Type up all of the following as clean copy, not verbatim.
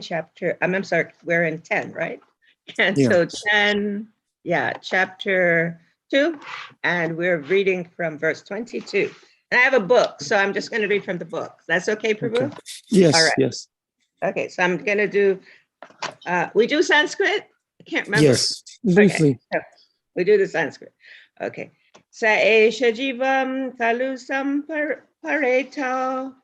chapter, I'm sorry, we're in 10, right? And Yeah. so 10, chapter 2, and we're reading from verse 22. And I have a book, so I'm just going to read from the book. That's okay, Prabhu? Okay. Yes, All right. yes. Okay, so I'm going to do, we do Sanskrit? I can't remember. Yes, briefly. Okay, so we do the Sanskrit. Okay. Sa esha jivam kalusam pareto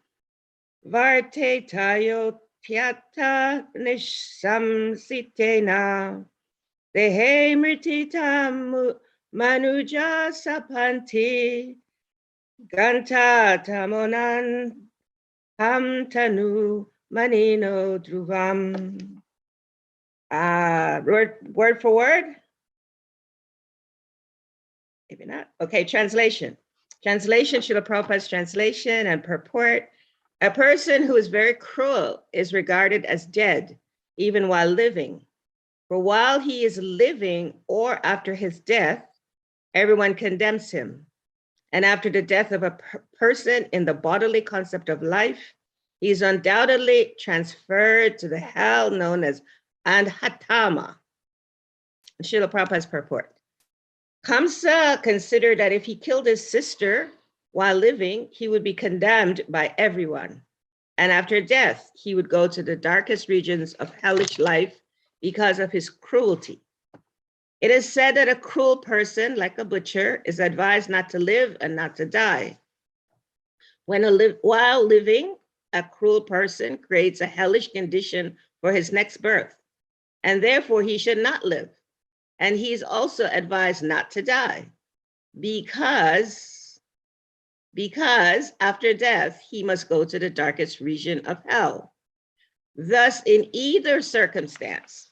varte tayo pyata nishamsitena dehe mritita manuja sapanti ganta tamonan ham tanu manino dhruvam. Word for word? Maybe not. Okay, translation. Translation, Srila Prabhupada's translation and purport. A person who is very cruel is regarded as dead, even while living. For while he is living or after his death, everyone condemns him. And after the death of a person in the bodily concept of life, he is undoubtedly transferred to the hell known as Andhatama. Srila Prabhupada's purport. Kamsa considered that if he killed his sister while living, he would be condemned by everyone. And after death, he would go to the darkest regions of hellish life because of his cruelty. It is said that a cruel person, like a butcher, is advised not to live and not to die. While living, a cruel person creates a hellish condition for his next birth, and therefore he should not live. And he's also advised not to die because after death, he must go to the darkest region of hell. Thus, in either circumstance,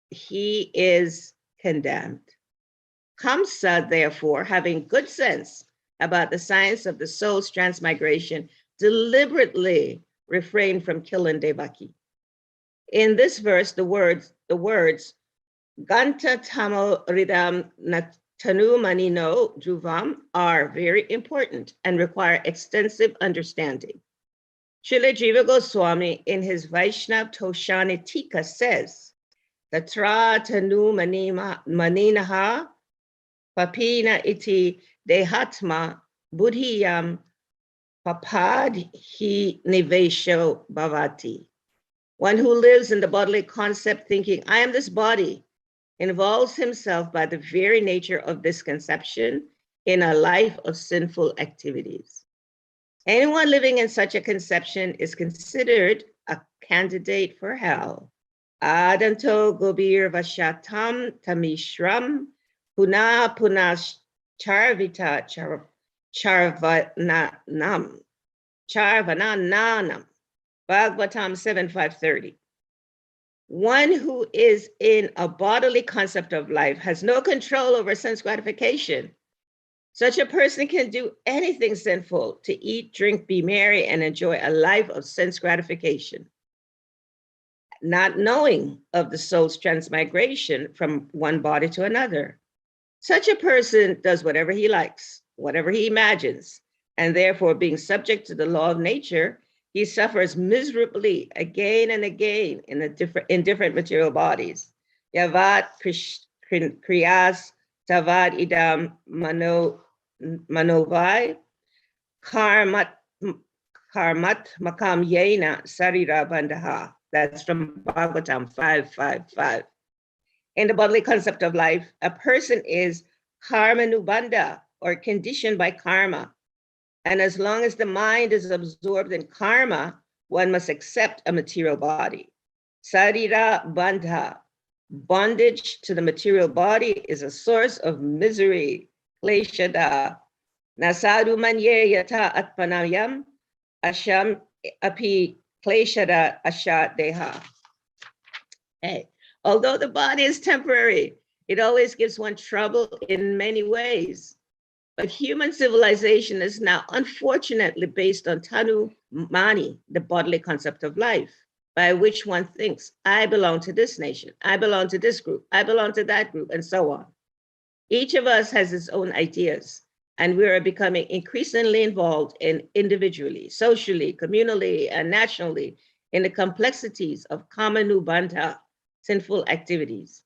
he is condemned. Kamsa, therefore, having good sense about the science of the soul's transmigration, deliberately refrained from killing Devaki. In this verse, the words Ganta tamo ridam natanu manino dhruvam are very important and require extensive understanding. Srila Jiva Goswami in his Vaishnav Toshani Tika says, Tatra tanu maninaha papina iti dehatma buddhiyam papadhi nivesho bhavati. One who lives in the bodily concept thinking, I am this body, involves himself by the very nature of this conception in a life of sinful activities. Anyone living in such a conception is considered a candidate for hell. Adanto gobir vashatam tamishram puna charvita charvananam. Bhagavatam 7:530. One who is in a bodily concept of life has no control over sense gratification. Such a person can do anything sinful to eat, drink, be merry, and enjoy a life of sense gratification, not knowing of the soul's transmigration from one body to another. Such a person does whatever he likes, whatever he imagines, and therefore, being subject to the law of nature, he suffers miserably again and again in different material bodies. Yavat kriyas tavad idam manovai karmat makam yena sarira bandaha. That's from Bhagavatam 5:5:5. In the bodily concept of life, a person is karmanubandha, or conditioned by karma. And as long as the mind is absorbed in karma, one must accept a material body. Sarira bandha, bondage to the material body, is a source of misery. Kleshada. Nasadu manye yata atpanayam, asham api kleshada asha deha. Hey, although the body is temporary, it always gives one trouble in many ways. But human civilization is now unfortunately based on tanu mani, the bodily concept of life, by which one thinks, I belong to this nation, I belong to this group, I belong to that group, and so on. Each of us has his own ideas, and we are becoming increasingly involved in individually, socially, communally, and nationally in the complexities of kamanubandha, sinful activities.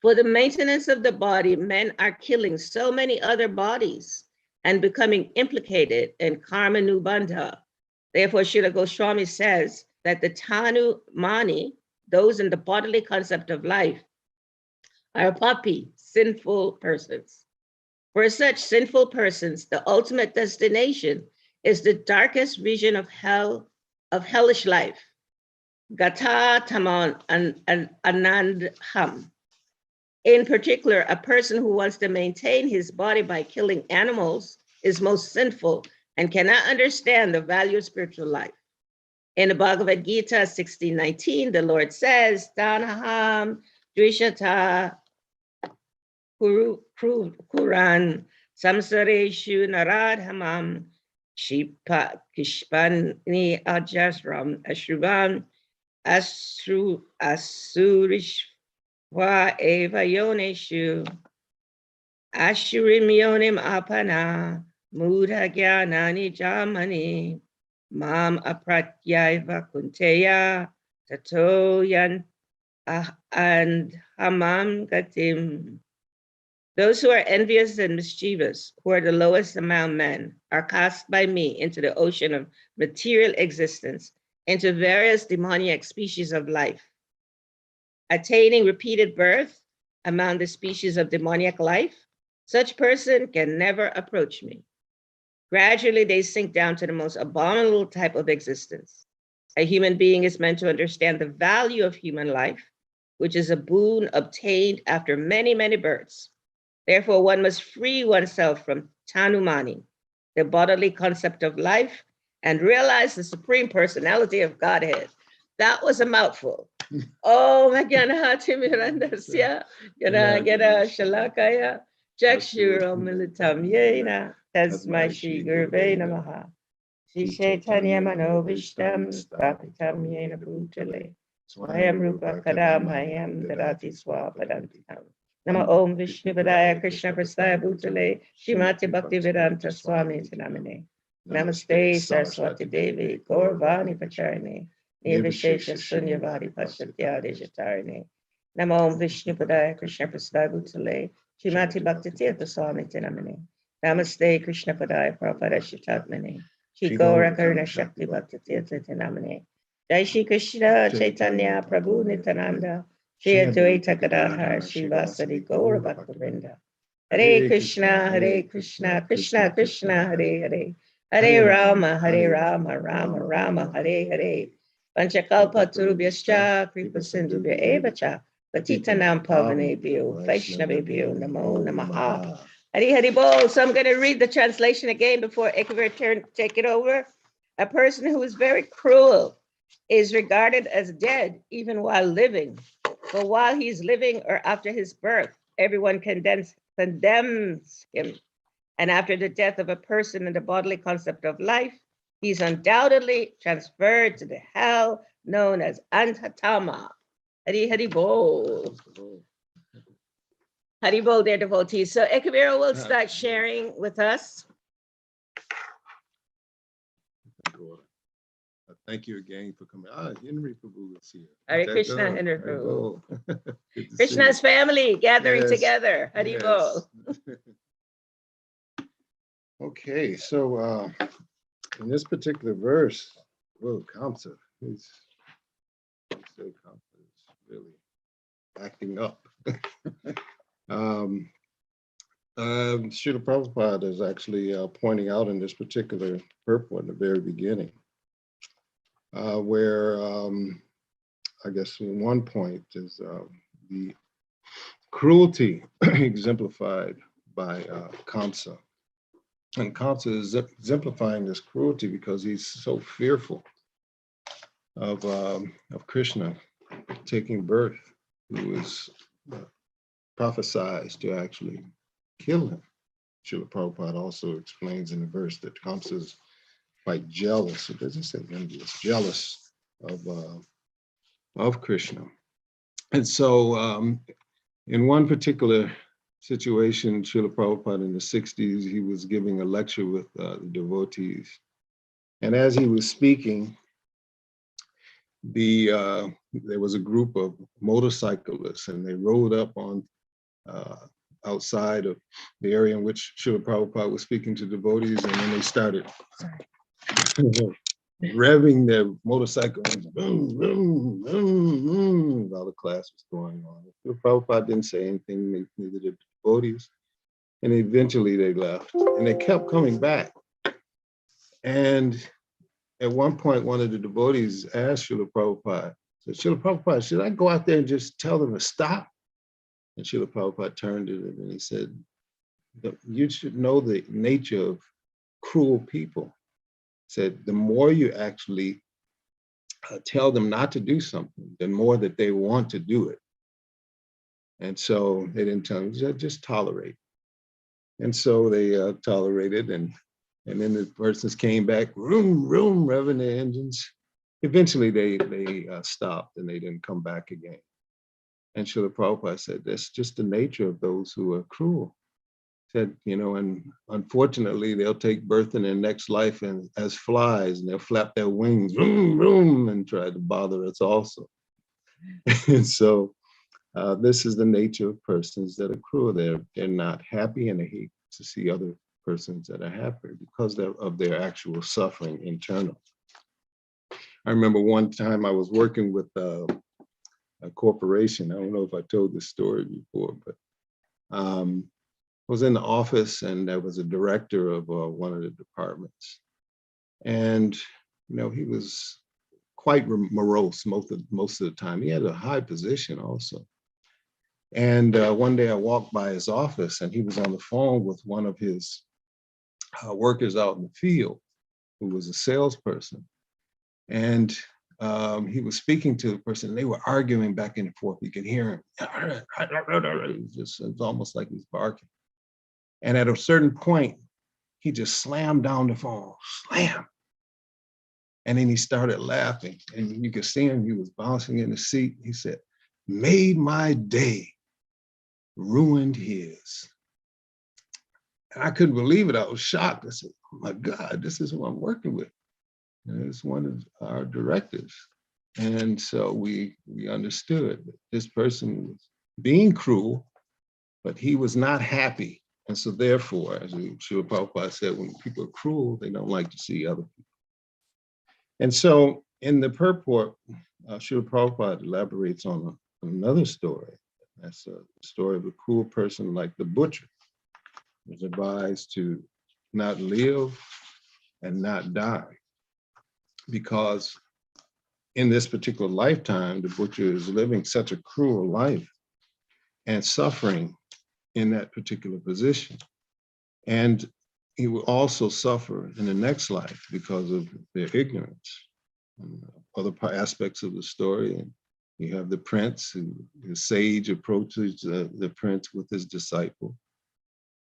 For the maintenance of the body, men are killing so many other bodies and becoming implicated in karmanubandha. Therefore, Srila Goswami says that the Tanu Mani, those in the bodily concept of life, are papi, sinful persons. For such sinful persons, the ultimate destination is the darkest region of hell, of hellish life, Gata Taman Anandham. In particular, a person who wants to maintain his body by killing animals is most sinful and cannot understand the value of spiritual life. In the Bhagavad Gita 16:19, the Lord says, Tanaham Dvishata Kuran Samsareshu Naradhamam Shipa Kishpani Ajasram Ashruvam Asurish Wa eva yoneshu ashurim yonim apana mudha jnanani jamani mam apratyaiva kunteya tato yan and hamam gatim. Those who are envious and mischievous, who are the lowest among men, are cast by me into the ocean of material existence, into various demoniac species of life. Attaining repeated birth among the species of demoniac life, such person can never approach me. Gradually, they sink down to the most abominable type of existence. A human being is meant to understand the value of human life, which is a boon obtained after many, many births. Therefore, one must free oneself from Tanumani, the bodily concept of life, and realize the Supreme Personality of Godhead. That was a mouthful. Oh my God, Hatimirandasya, Gana Shalakaya, Jakshuro Militam Yena, Tasmai Shri Gurve Namaha, Shri Chaitanya Mano Vishtam, Stapitam Yena Bhutale, Swayam Rupa Kadamayam Darati Swapadantam. Nama Om Vishnu Padaya Krishna Prasthaya Bhutale, Shrimati Bhakti Vedanta Swami Tinamane. Namaste Saraswati Devi, Gauravani Pacharine. Nirvishesha Sunyavadi Pasatyade Jatarine. Namo Om Vishnu Padaya Krishna Prasthaya Bhutale, Shrimati Bhakti Tirtha Swami Tinamane. Namaste Krishna Padaya Prabhupada Shitatmane. Shri Gaura Karuna Shakti Bhakti Tirtha Tinamane. Jai Shri Krishna Chaitanya Prabhu Nityananda. Shri Advaita Gadadhar Shri Vasadi Gaura Bhakta Vrinda. Hare Krishna, Krishna Krishna, Hare Hare. Hare Rama, Rama Rama, Hare Hare. Panchakalpa Turubhyascha, Kripa Sindhubhya Evacha, Patitanam Pavanebhyo, Vaishnavebhyo, Namo Namaha. Hari Hari Bol. So I'm going to read the translation again before Ekavira take it over. A person who is very cruel is regarded as dead even while living. But while he's living or after his birth, everyone condemns him. And after the death of a person in the bodily concept of life, he's undoubtedly transferred to the hell known as Antatama. Hari Hari Bol. Hari Bol, dear devotees. So Ekavira will start sharing with us. Thank you again for coming. Henry Prabhu is here. Hare Krishna, Henry Prabhu. Krishna's family gathering together. Hari Bol. Okay, so in this particular verse, Kamsa, he's really acting up. Srila Prabhupada is actually pointing out in this particular purport in the very beginning, where I guess one point is the cruelty exemplified by Kamsa. And Kamsa is exemplifying this cruelty because he's so fearful of Krishna taking birth, who is prophesied to actually kill him. Srila Prabhupada also explains in the verse that Kamsa is quite jealous. It doesn't say envious, jealous of Krishna. And so in one particular situation, Srila Prabhupada in the 60s, he was giving a lecture with the devotees. And as he was speaking, there was a group of motorcyclists, and they rode up on outside of the area in which Srila Prabhupada was speaking to devotees, and then they started revving their motorcycle, boom, boom, boom, boom, while the class was going on. Srila Prabhupada didn't say anything, neither did the devotees, and eventually they left, and they kept coming back. And at one point, one of the devotees asked Srila Prabhupada, said, Srila Prabhupada, should I go out there and just tell them to stop? And Srila Prabhupada turned to him and he said, you should know the nature of cruel people. He said, the more you actually tell them not to do something, the more that they want to do it. And so they didn't tell him, just tolerate. And so they tolerated, and then the persons came back, vroom, vroom, revving their engines. Eventually they stopped and they didn't come back again. And Srila Prabhupada said, that's just the nature of those who are cruel. Said, and unfortunately they'll take birth in their next life as flies, and they'll flap their wings, vroom, vroom, and try to bother us also. And so this is the nature of persons that are cruel. They're not happy, and they hate to see other persons that are happy because of their actual suffering internal. I remember one time I was working with a corporation. I don't know if I told this story before, but I was in the office, and there was a director of one of the departments, and he was quite morose most of the time. He had a high position also. And one day I walked by his office, and he was on the phone with one of his workers out in the field, who was a salesperson. And he was speaking to the person, and they were arguing back and forth. You could hear him. It was almost like he's barking. And at a certain point, he just slammed down the phone, slam. And then he started laughing, and you could see him, he was bouncing in the seat. He said, made my day, ruined his. And I couldn't believe it. I was shocked. I said, oh my God, this is who I'm working with. And it's one of our directors. And so we understood that this person was being cruel, but he was not happy. And so therefore, as Srila Prabhupada said, when people are cruel, they don't like to see other people. And so in the purport, Srila Prabhupada elaborates on another story. That's a story of a cruel person like the butcher, who was advised to not live and not die, because in this particular lifetime, the butcher is living such a cruel life and suffering in that particular position. And he will also suffer in the next life because of their ignorance. And other aspects of the story, and you have the prince, the sage approaches the prince with his disciple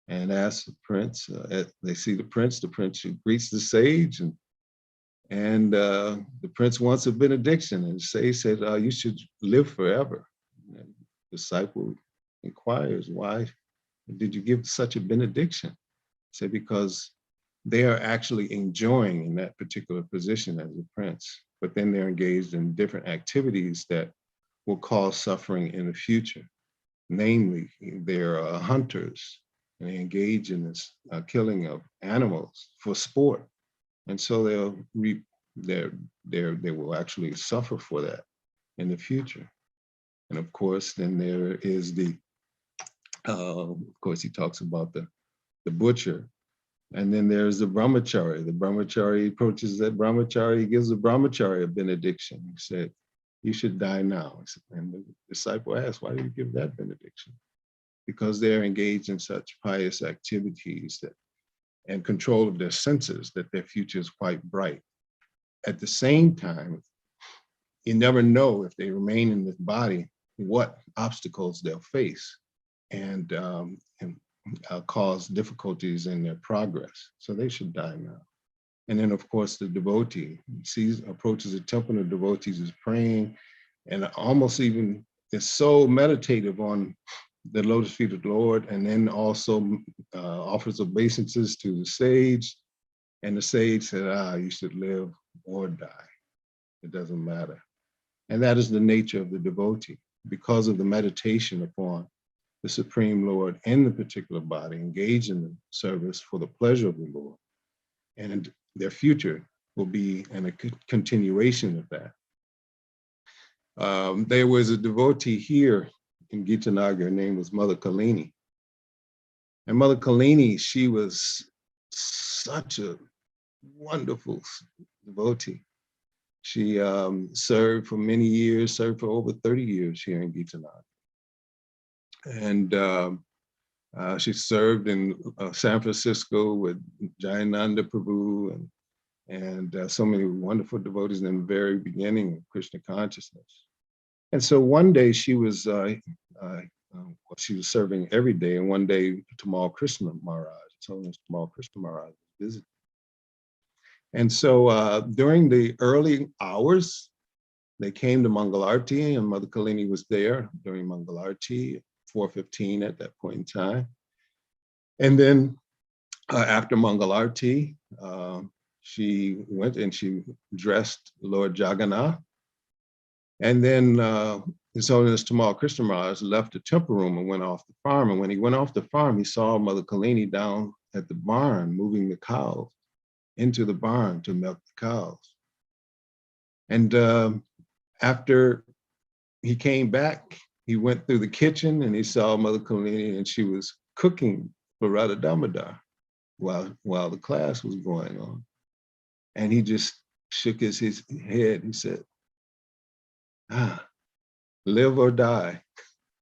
and asks the prince, they see the prince greets the sage, and the prince wants a benediction, and the sage says, you should live forever. And the disciple inquires, why did you give such a benediction? He said, because they are actually enjoying in that particular position as a prince, but then they're engaged in different activities that will cause suffering in the future. Namely, they're hunters, and they engage in this killing of animals for sport. And so they will actually suffer for that in the future. And of course, then there is of course, he talks about the butcher. And then there's the brahmachari. The brahmachari approaches that brahmachari, he gives the brahmachari a benediction. He said, you should die now. And the disciple asked, why do you give that benediction? Because they're engaged in such pious activities and control of their senses, that their future is quite bright. At the same time, you never know, if they remain in this body, what obstacles they'll face and cause difficulties in their progress. So they should die now. And then, of course, the devotee approaches the temple, and the devotees is praying, and almost even is so meditative on the lotus feet of the Lord, and then also offers obeisances to the sage. And the sage said, you should live or die. It doesn't matter. And that is the nature of the devotee. Because of the meditation upon the Supreme Lord in the particular body, engaged in the service for the pleasure of the Lord. And their future will be in a continuation of that. There was a devotee here in Gitanagar. Her name was Mother Kalini. And Mother Kalini, she was such a wonderful devotee. She served for many years, served for over 30 years here in Gitanagar. And she served in San Francisco with Jayananda Prabhu and so many wonderful devotees in the very beginning of Krishna consciousness. And so one day she was serving every day, and one day Tamal Krishna Maharaj, Tamal Krishna Maharaj visited. And so during the early hours, they came to Mangalarti, and Mother Kalini was there during Mangalarti, 4:15 at that point in time. And then after Mangalarti, she went and she dressed Lord Jagannath. And then His Holiness Tamal Krishna Maharaj left the temple room and went off the farm. And when he went off the farm, he saw Mother Kalini down at the barn, moving the cows into the barn to milk the cows. And after he came back, he went through the kitchen and he saw Mother Kalini, and she was cooking for Radha Damodar while the class was going on. And he just shook his head. He said, live or die.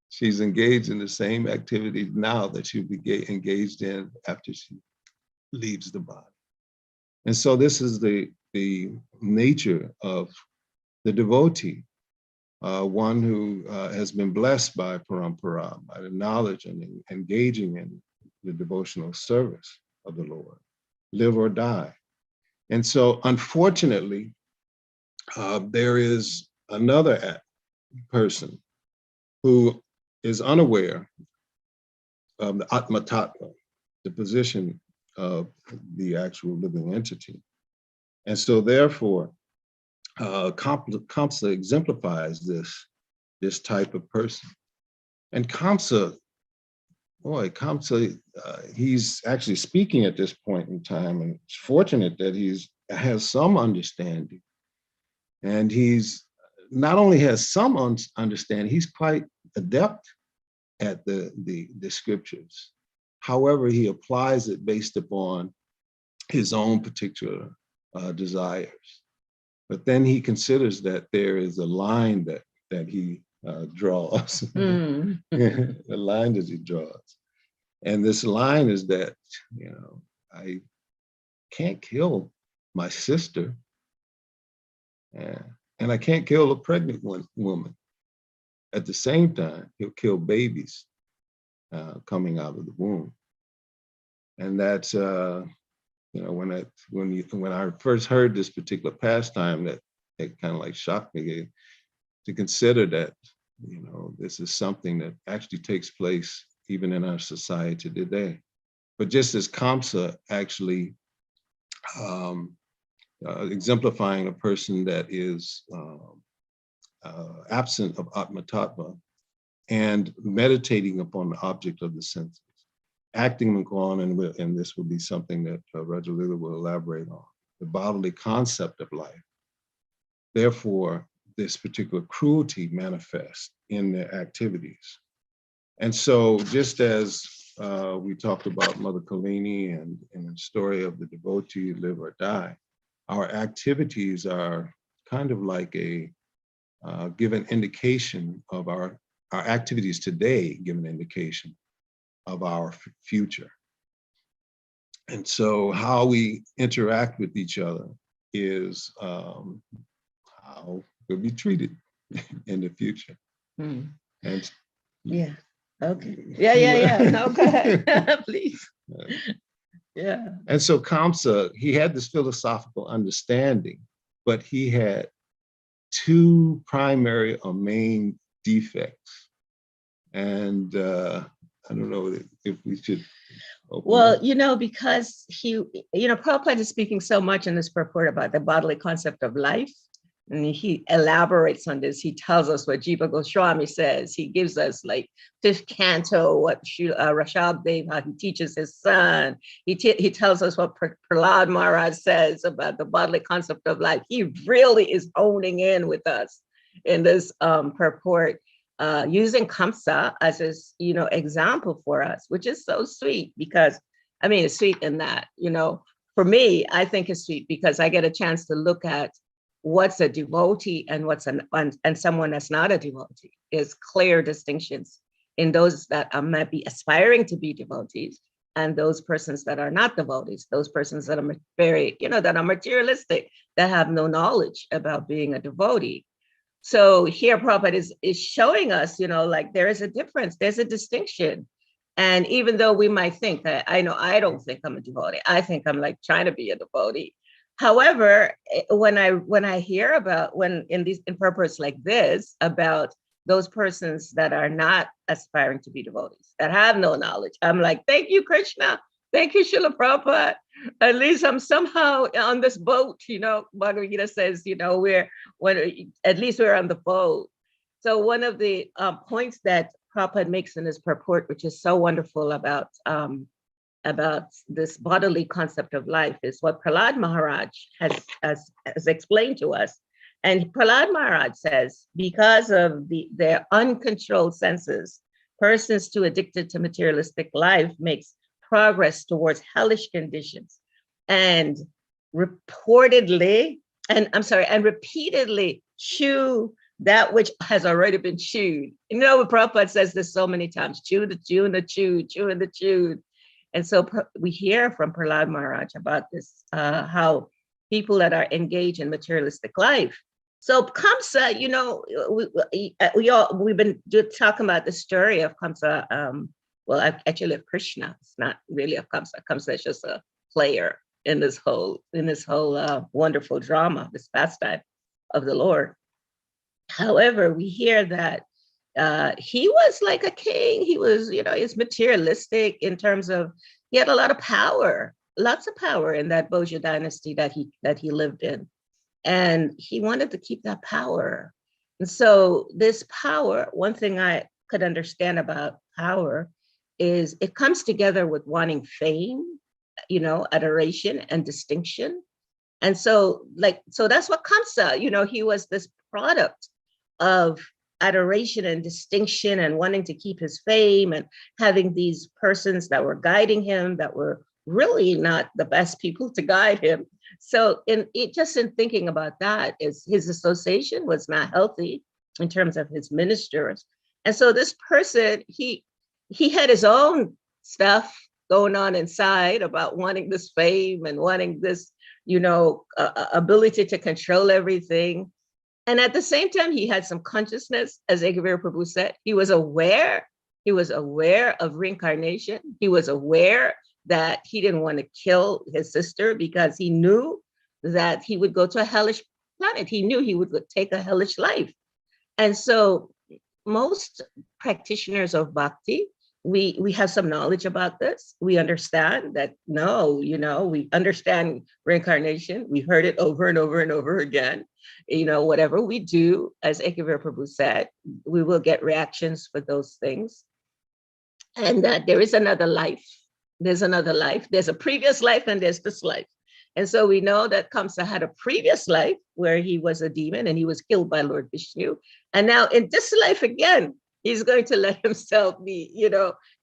She's engaged in the same activities now that she'll be engaged in after she leaves the body. And so this is the nature of the devotee, one who has been blessed by parampara, by the knowledge and engaging in the devotional service of the Lord, live or die. And so unfortunately, there is another person who is unaware of the Atma Tattva, the position of the actual living entity. And so therefore, Kamsa exemplifies this type of person. And Kamsa, he's actually speaking at this point in time, and it's fortunate that has some understanding. And he's not only has some understanding, he's quite adept at the scriptures. However, he applies it based upon his own particular desires. But then he considers that there is a line that he draws, the line that he draws. And this line is that, I can't kill my sister, and I can't kill a pregnant woman. At the same time, he'll kill babies coming out of the womb. And that's, when I first heard this particular pastime, that kind of like shocked me to consider that, this is something that actually takes place even in our society today. But just as Kamsa actually exemplifying a person that is absent of Atma Tattva and meditating upon the object of the senses, acting upon, and this will be something that Vraja Lila will elaborate on, the bodily concept of life. Therefore, this particular cruelty manifests in their activities. And so just as we talked about Mother Kalini and the story of the devotee, live or die, our activities are kind of like give an indication of our activities today, give an indication of our future. And so how we interact with each other is how we'll be treated in the future. And yeah, okay. Yeah. No, go ahead, please. Yeah. And so Kamsa, he had this philosophical understanding, but he had two primary or main defects. And I don't know if we should. Well, because Prabhupada is speaking so much in this purport about the bodily concept of life. And he elaborates on this. He tells us what Jiva Goswami says. He gives us like fifth canto, what Rashab Dev, how he teaches his son. He tells us what Prahlad Maharaj says about the bodily concept of life. He really is honing in with us in this purport, using Kamsa as his, example for us, which is so sweet because, I mean, it's sweet in that, for me, I think it's sweet because I get a chance to look at what's a devotee and what's and someone that's not a devotee. Is clear distinctions in those that might be aspiring to be devotees and those persons that are not devotees, those persons that are very, that are materialistic, that have no knowledge about being a devotee. So here Prabhupada is showing us, like there is a difference, there's a distinction. And even though we might think that, I don't think I'm a devotee, I think I'm like trying to be a devotee. However, when I hear about in purports like this about those persons that are not aspiring to be devotees, that have no knowledge, I'm like, thank you, Krishna. Thank you, Srila Prabhupada. At least I'm somehow on this boat, Bhagavad Gita says, at least we're on the boat. So one of the points that Prabhupada makes in his purport, which is so wonderful about this bodily concept of life, is what Prahlad Maharaj has explained to us. And Prahlad Maharaj says, because of their uncontrolled senses, persons too addicted to materialistic life makes progress towards hellish conditions and repeatedly chew that which has already been chewed. Prabhupada says this so many times, chew the chew and the chew, chew and the chewed. And so we hear from Prahlad Maharaj about this, how people that are engaged in materialistic life. So Kamsa, we've been talking about the story of Kamsa, actually of Krishna. It's not really of Kamsa. Kamsa is just a player in this whole wonderful drama, this pastime of the Lord. However, we hear that he was like a king. He was, he's materialistic in terms of he had a lot of power, lots of power in that Bhoja dynasty that he lived in. And he wanted to keep that power. And so this power, one thing I could understand about power is it comes together with wanting fame, adoration and distinction. And so that's what Kamsa, he was this product of adoration and distinction and wanting to keep his fame and having these persons that were guiding him that were really not the best people to guide him. So in thinking about that, is his association was not healthy in terms of his ministers. And so this person, he had his own stuff going on inside about wanting this fame and wanting this, ability to control everything. And at the same time, he had some consciousness, as Ekavira Prabhu said. He was aware of reincarnation. He was aware that he didn't want to kill his sister because he knew that he would go to a hellish planet. He knew he would take a hellish life. And so most practitioners of bhakti, we have some knowledge about this. We understand that, we understand reincarnation. We've heard it over and over and over again. Whatever we do, as Ekavira Prabhu said, we will get reactions for those things. And that there is another life. There's another life. There's a previous life and there's this life. And so we know that Kamsa had a previous life where he was a demon and he was killed by Lord Vishnu. And now in this life again, he's going to let himself be,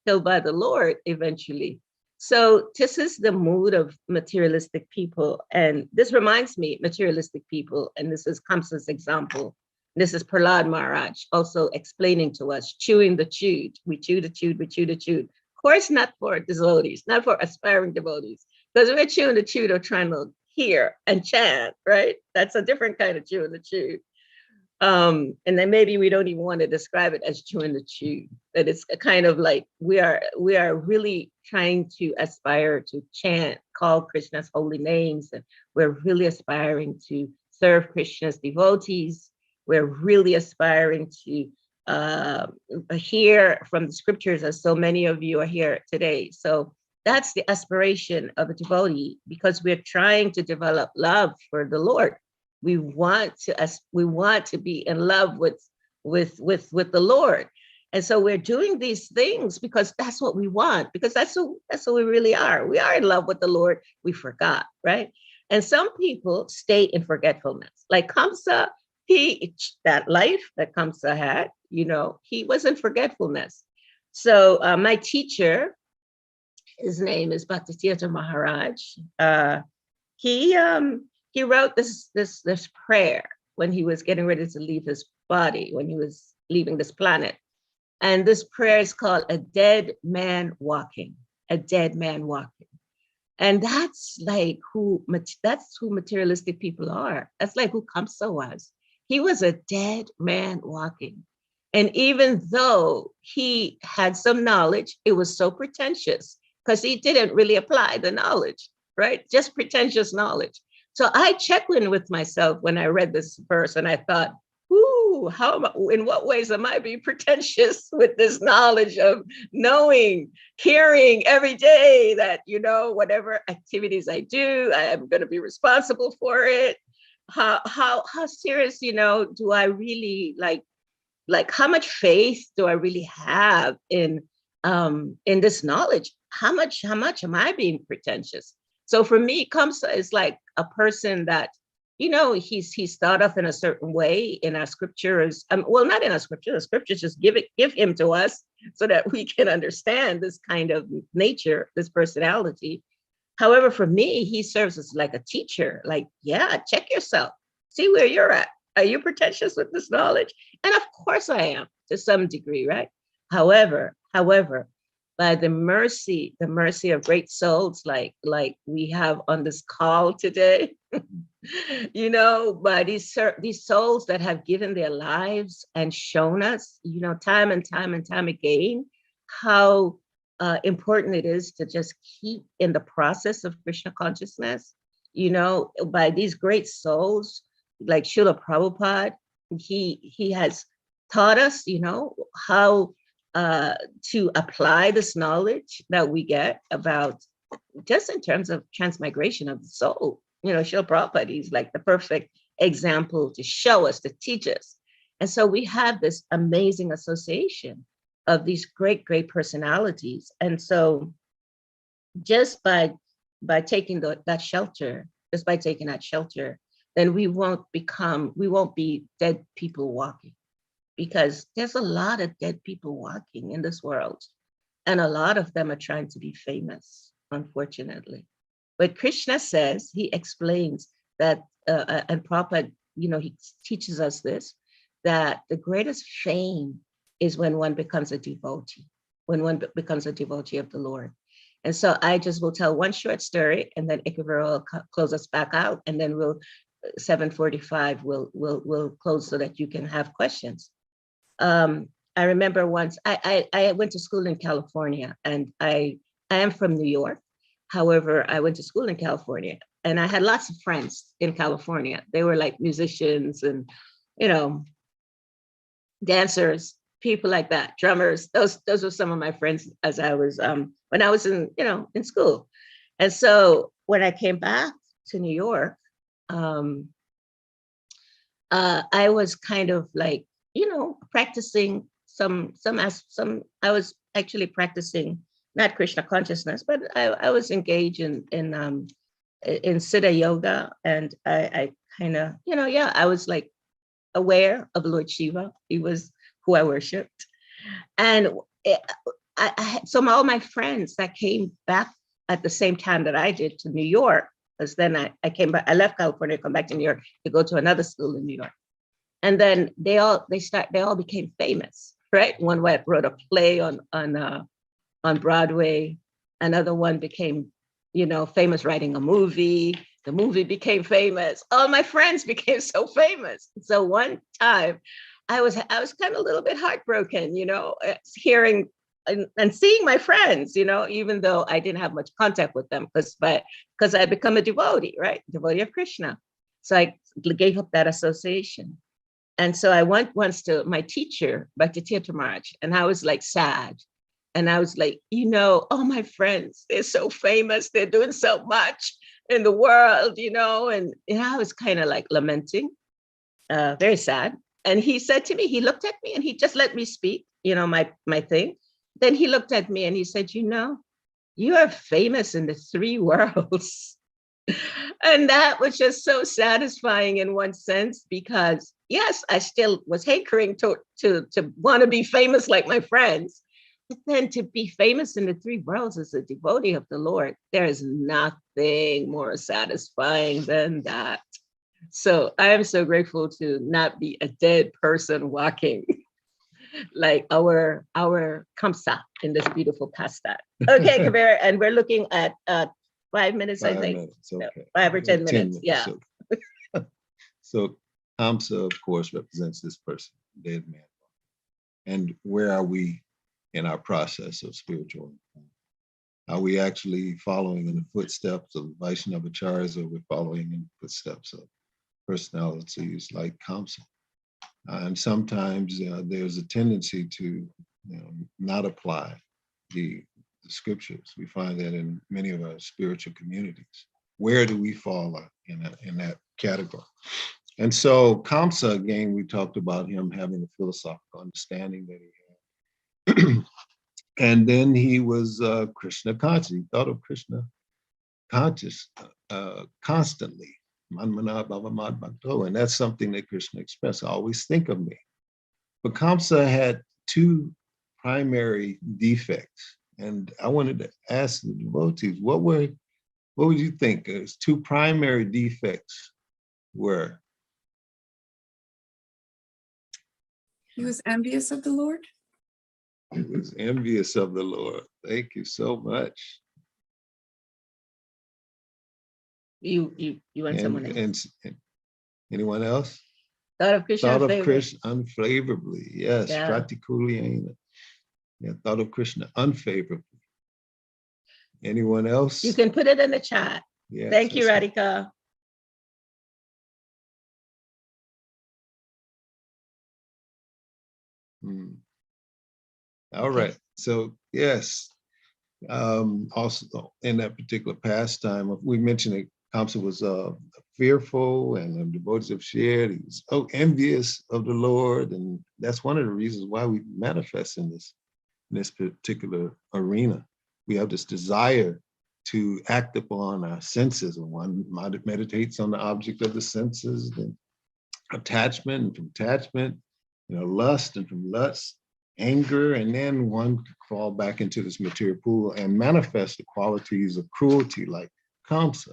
killed by the Lord eventually. So this is the mood of materialistic people. And this reminds me, materialistic people, and this is Kamsa's example. This is Prahlad Maharaj also explaining to us, chewing the chewed. We chew the chewed, we chew the chewed. Of course, not for devotees, not for aspiring devotees, because we're chewing the chewed or trying to hear and chant, right? That's a different kind of chewing the chewed. And then maybe we don't even want to describe it as chewing the chew, that it's kind of like we are really trying to aspire to chant, call Krishna's holy names, and we're really aspiring to serve Krishna's devotees. We're really aspiring to hear from the scriptures, as so many of you are here today. So that's the aspiration of a devotee, because we're trying to develop love for the Lord. We want to be in love with the Lord. And so we're doing these things because that's what we want, because that's who we really are. We are in love with the Lord. We forgot, right? And some people stay in forgetfulness. Like Kamsa, that life that Kamsa had, he was in forgetfulness. So my teacher, his name is Bhakti Maharaj. He wrote this prayer when he was getting ready to leave his body, when he was leaving this planet. And this prayer is called A Dead Man Walking, A Dead Man Walking. And that's who materialistic people are. That's like who Kamsa was. He was a dead man walking. And even though he had some knowledge, it was so pretentious because he didn't really apply the knowledge, right? Just pretentious knowledge. So I checked in with myself when I read this verse and I thought, in what ways am I being pretentious with this knowledge of knowing, hearing every day that, whatever activities I do, I am going to be responsible for it. How serious, do I really like how much faith do I really have in this knowledge? How much am I being pretentious? So for me, Kamsa is like a person that, he's thought of in a certain way in our scriptures. Well, not in our scriptures. The scriptures just give him to us so that we can understand this kind of nature, this personality. However, for me, he serves as like a teacher. Like, yeah, check yourself. See where you're at. Are you pretentious with this knowledge? And of course I am to some degree, right? However, by the mercy of great souls like we have on this call today, by these souls that have given their lives and shown us, time and time again, how important it is to just keep in the process of Krishna consciousness, by these great souls like Srila Prabhupada, he has taught us, how to apply this knowledge that we get about just in terms of transmigration of the soul. Srila Prabhupada, he's like the perfect example to show us, to teach us. And so we have this amazing association of these great personalities. And so just by taking that shelter, then we won't be dead people walking, because there's a lot of dead people walking in this world. And a lot of them are trying to be famous, unfortunately. But Krishna says, he explains that, and Prabhupada, he teaches us this, that the greatest fame is when one becomes a devotee, when one becomes a devotee of the Lord. And so I just will tell one short story, and then Ekavira will close us back out, and then 7:45 we'll close so that you can have questions. I remember once I went to school in California, and I am from New York. However, I went to school in California, and I had lots of friends in California. They were like musicians and, dancers, people like that, drummers. Those were some of my friends as I was when I was in school. And so when I came back to New York, I was kind of like, practicing some. I was actually practicing not Krishna consciousness, but I was engaged in Siddha yoga, and I kind of, I was like aware of Lord Shiva. He was who I worshipped, and I had all my friends that came back at the same time that I did to New York, because then I came back. I left California to come back to New York to go to another school in New York. And then they all became famous, right? One wrote a play on Broadway. Another one became, famous writing a movie. The movie became famous. All my friends became so famous. So one time I was kind of a little bit heartbroken, hearing and seeing my friends, even though I didn't have much contact with them because I become a devotee, right? Devotee of Krishna. So I gave up that association. And so I went once to my teacher, Bhakti Maharaj, and I was like sad. And I was like, all my friends, they're so famous. They're doing so much. in the world, and I was kind of like lamenting, very sad. And he said to me, he looked at me and he just let me speak, my thing. Then he looked at me and he said, you are famous in the three worlds. And that was just so satisfying in one sense, because yes, I still was hankering to want to be famous like my friends. But then to be famous in the three worlds as a devotee of the Lord, there is nothing more satisfying than that. So I am so grateful to not be a dead person walking like our Kamsa in this beautiful pastime. Okay, Ekavira, and we're looking at 5 minutes, I think. 5 minutes, okay. 5 or 10 minutes, yeah. So Kamsa, of course, represents this person, dead man. And where are we in our process of spiritual? Are we actually following in the footsteps of Vaishnavacharyas, or we're following in the footsteps of personalities like Kamsa? And sometimes there's a tendency to not apply the scriptures. We find that in many of our spiritual communities. Where do we fall in that category? And so Kamsa, again, we talked about him having a philosophical understanding that he had. And then he was Krishna conscious. He thought of Krishna conscious constantly. And that's something that Krishna expressed. Always think of me. But Kamsa had two primary defects. And I wanted to ask the devotees, what would you think his two primary defects were? He was envious of the Lord. He was envious of the Lord. Thank you so much. You want someone else? And anyone else? Thought of Krishna Thought of unfavorably. Krishna unfavorably. Yes, Yeah. Pratikulyena. Yeah, thought of Krishna unfavorably. Anyone else? You can put it in the chat. Yes, Thank you, Radhika. All right. So yes, also in that particular pastime, we mentioned that Kamsa was fearful, and the devotees have shared. He was so envious of the Lord, and that's one of the reasons why we manifest in this particular arena. We have this desire to act upon our senses, and one meditates on the object of the senses, then attachment, and from attachment, lust, and from lust, anger, and then one could fall back into this material pool and manifest the qualities of cruelty like Kamsa.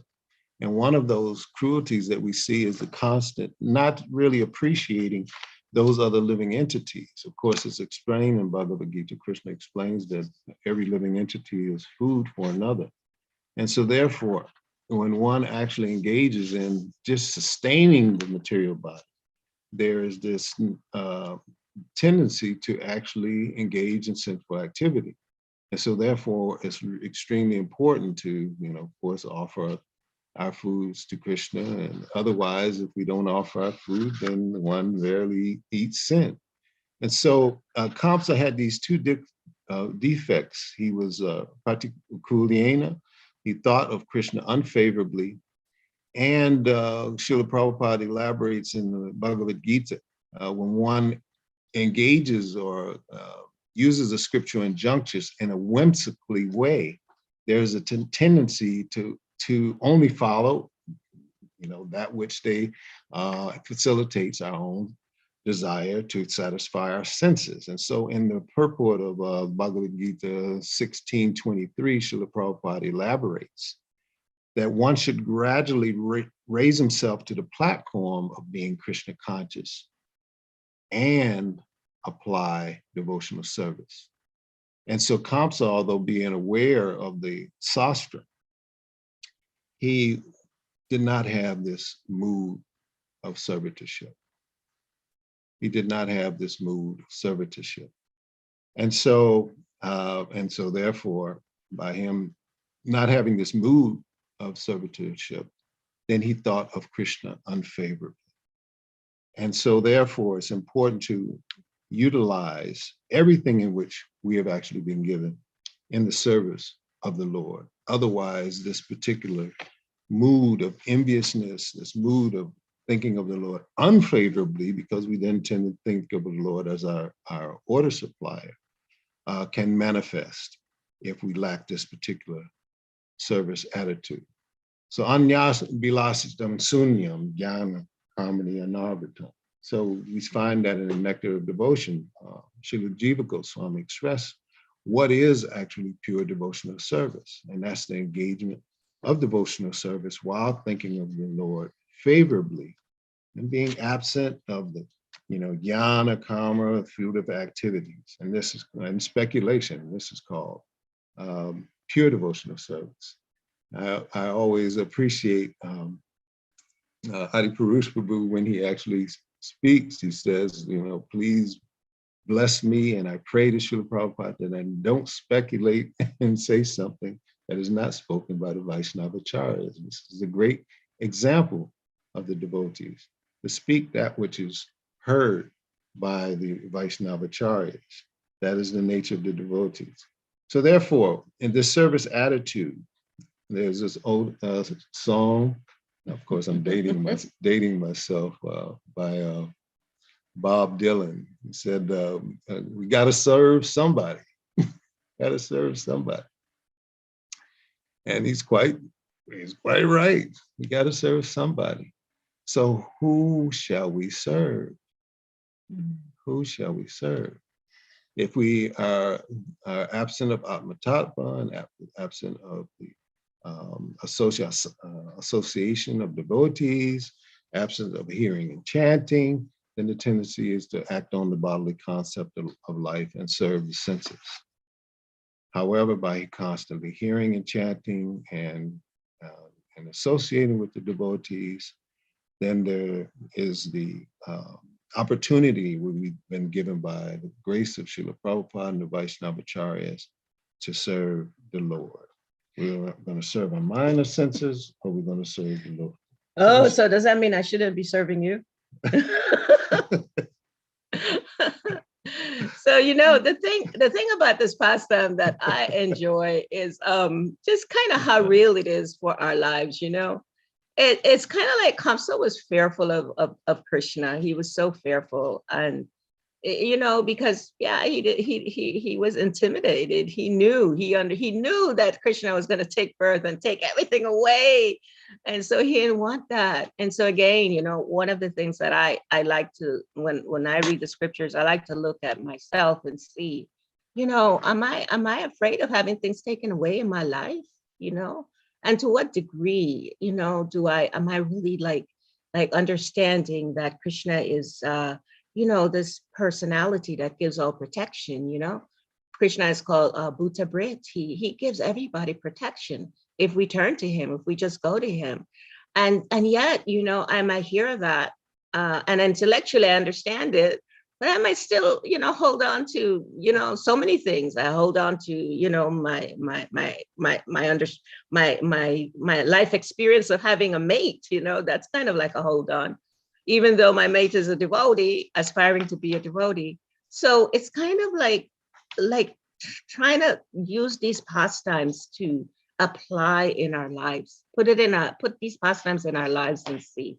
And one of those cruelties that we see is the constant not really appreciating those other living entities. Of course, it's explained in Bhagavad Gita. Krishna explains that every living entity is food for another. And so therefore, when one actually engages in just sustaining the material body, there is this tendency to actually engage in sinful activity. And so therefore, it's extremely important to, of course, offer our foods to Krishna. And otherwise, if we don't offer our food, then one rarely eats sin. And so Kamsa had these two defects. He was Pratikulyena. He thought of Krishna unfavorably. And Srila Prabhupada elaborates in the Bhagavad Gita, when one engages or uses a scriptural injunction in a whimsically way, there's a tendency to only follow, that which they facilitates our own desire to satisfy our senses. And so in the purport of Bhagavad Gita 16:23, Srila Prabhupada elaborates that one should gradually raise himself to the platform of being Krishna conscious and apply devotional service. And so Kamsa, although being aware of the sastra, he did not have this mood of servitorship. He did not have this mood of servitorship. And so therefore, by him not having this mood of servitorship, then he thought of Krishna unfavorably. And so therefore, it's important to utilize everything in which we have actually been given in the service of the Lord. Otherwise, this particular mood of enviousness, this mood of thinking of the Lord unfavorably, because we then tend to think of the Lord as our order supplier, can manifest if we lack this particular service attitude. So anyas bilasitam sunyam jnana harmony anarvatam. So we find that in the Nectar of Devotion, Srila Jiva Goswami expressed what is actually pure devotional service. And that's the engagement of devotional service while thinking of the Lord favorably and being absent of the, jnana, karma, field of activities. And this is, and speculation, this is called pure devotional service. I always appreciate Adi Purush Prabhu when he actually speaks. He says, please bless me, and I pray to Srila Prabhupada that I don't speculate and say something that is not spoken by the Vaishnavacharyas. This is a great example of the devotees, to speak that which is heard by the Vaishnavacharyas. That is the nature of the devotees. So therefore, in this service attitude, there's this old song. Of course, I'm dating myself by Bob Dylan. He said, "We got to serve somebody. Got to serve somebody." And he's quite right. We got to serve somebody. So who shall we serve? Who shall we serve? If we are absent of Atma-tattva and absent of the association of devotees, absent of hearing and chanting, then the tendency is to act on the bodily concept of life and serve the senses. However, by constantly hearing and chanting and associating with the devotees, then there is the opportunity we've been given by the grace of Srila Prabhupada and the Vaishnavacharyas to serve the Lord. We're going to serve our mind or senses, or we're going to serve the Lord. Oh, so does that mean I shouldn't be serving you? So, the thing about this pastime that I enjoy is just kind of how real it is for our lives, It's kind of like Kamsa was fearful of Krishna. He was so fearful, and because he was intimidated. He knew that Krishna was going to take birth and take everything away, and so he didn't want that. And so again, one of the things that I like to, when I read the scriptures, I like to look at myself and see, am I afraid of having things taken away in my life? And to what degree, am I really like understanding that Krishna is, this personality that gives all protection, Krishna is called Bhuta Brit. He gives everybody protection if we turn to him, if we just go to him. And yet, I might hear that and intellectually understand it, but I might still, hold on to, so many things. I hold on to, my life experience of having a mate, that's kind of like a hold on, even though my mate is a devotee, aspiring to be a devotee. So it's kind of like trying to use these pastimes to apply in our lives, put these pastimes in our lives and see.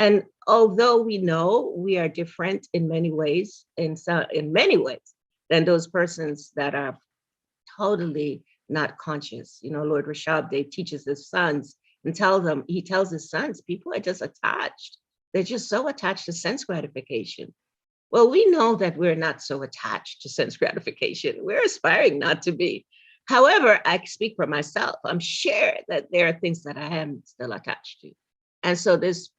And although we know we are different in many ways, in many ways, than those persons that are totally not conscious. Lord Rishabdev teaches his sons and he tells his sons, people are just attached. They're just so attached to sense gratification. Well, we know that we're not so attached to sense gratification. We're aspiring not to be. However, I speak for myself. I'm sure that there are things that I am still attached to. And so this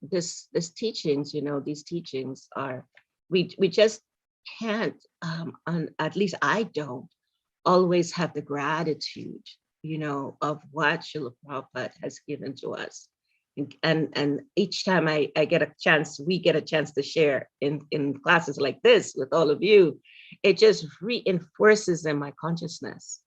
teachings, these teachings are, we just can't, at least I don't always have the gratitude, of what Srila Prabhupada has given to us. And each time I get a chance, we get a chance to share in classes like this with all of you, it just reinforces in my consciousness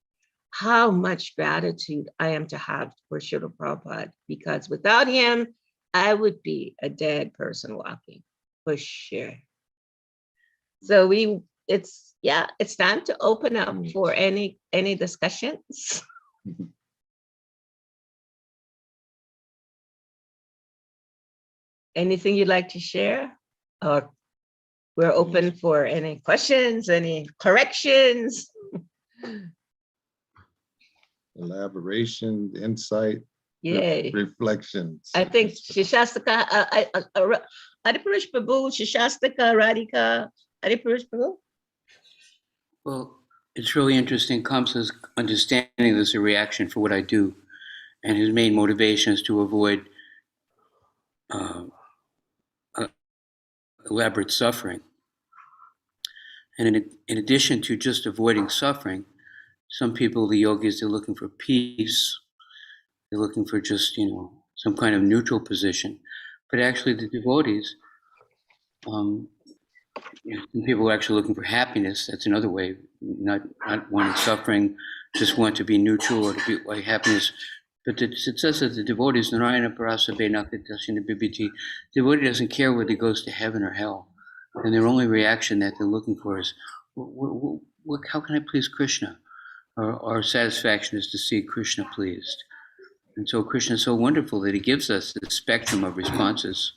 how much gratitude I am to have for Srila Prabhupada, because without him, I would be a dead person walking, for sure. So it's time to open up for any discussions. anything you'd like to share? Or we're open for any questions, any corrections? Elaboration, insight, Yay. reflections. I think Shishastaka, Adipurush Prabhu, Shishastaka, Radhika, Adipurush Prabhu. Well, it's really interesting. Kamsa's understanding there's a reaction for what I do, and his main motivation is to avoid elaborate suffering. And in addition to just avoiding suffering, some people, the yogis, they're looking for peace. They're looking for just, some kind of neutral position. But actually the devotees, some people are actually looking for happiness. That's another way, not wanting suffering, just want to be neutral or to be like happiness. But it says that the devotees, Narayana Parasa Benakadashina Bibiti, the devotee doesn't care whether he goes to heaven or hell. And their only reaction that they're looking for is, how can I please Krishna? Our satisfaction is to see Krishna pleased. And so Krishna is so wonderful that he gives us the spectrum of responses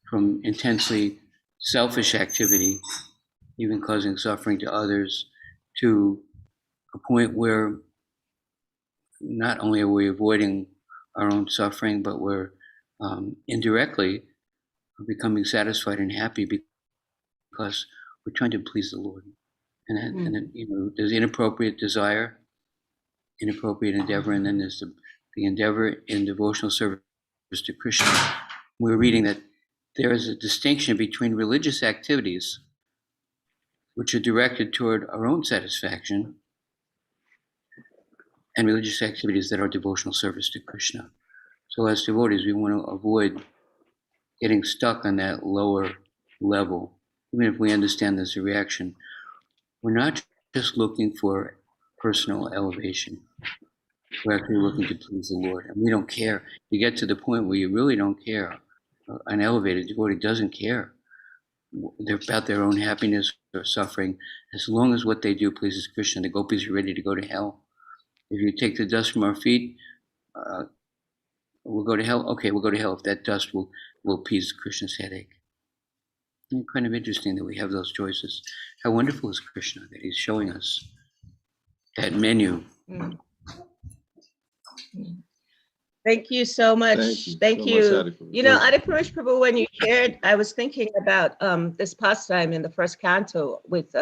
from intensely selfish activity, even causing suffering to others, to a point where not only are we avoiding our own suffering, but we're indirectly becoming satisfied and happy because we're trying to please the Lord. And there's inappropriate desire, inappropriate endeavor, and then there's the endeavor in devotional service to Krishna. We're reading that there is a distinction between religious activities, which are directed toward our own satisfaction, and religious activities that are devotional service to Krishna. So as devotees, we want to avoid getting stuck on that lower level. Even if we understand there's a reaction, we're not just looking for personal elevation. We're actually looking to please the Lord. And we don't care. You get to the point where you really don't care. An elevated devotee doesn't care. They're about their own happiness or suffering. As long as what they do pleases Krishna, the gopis are ready to go to hell. If you take the dust from our feet, we'll go to hell. Okay, we'll go to hell if that dust will appease Krishna's headache. And kind of interesting that we have those choices. How wonderful is Krishna that he's showing us that menu. Thank you so much. Thank you. Adipurush Prabhu, when you shared, I was thinking about this pastime in the first canto with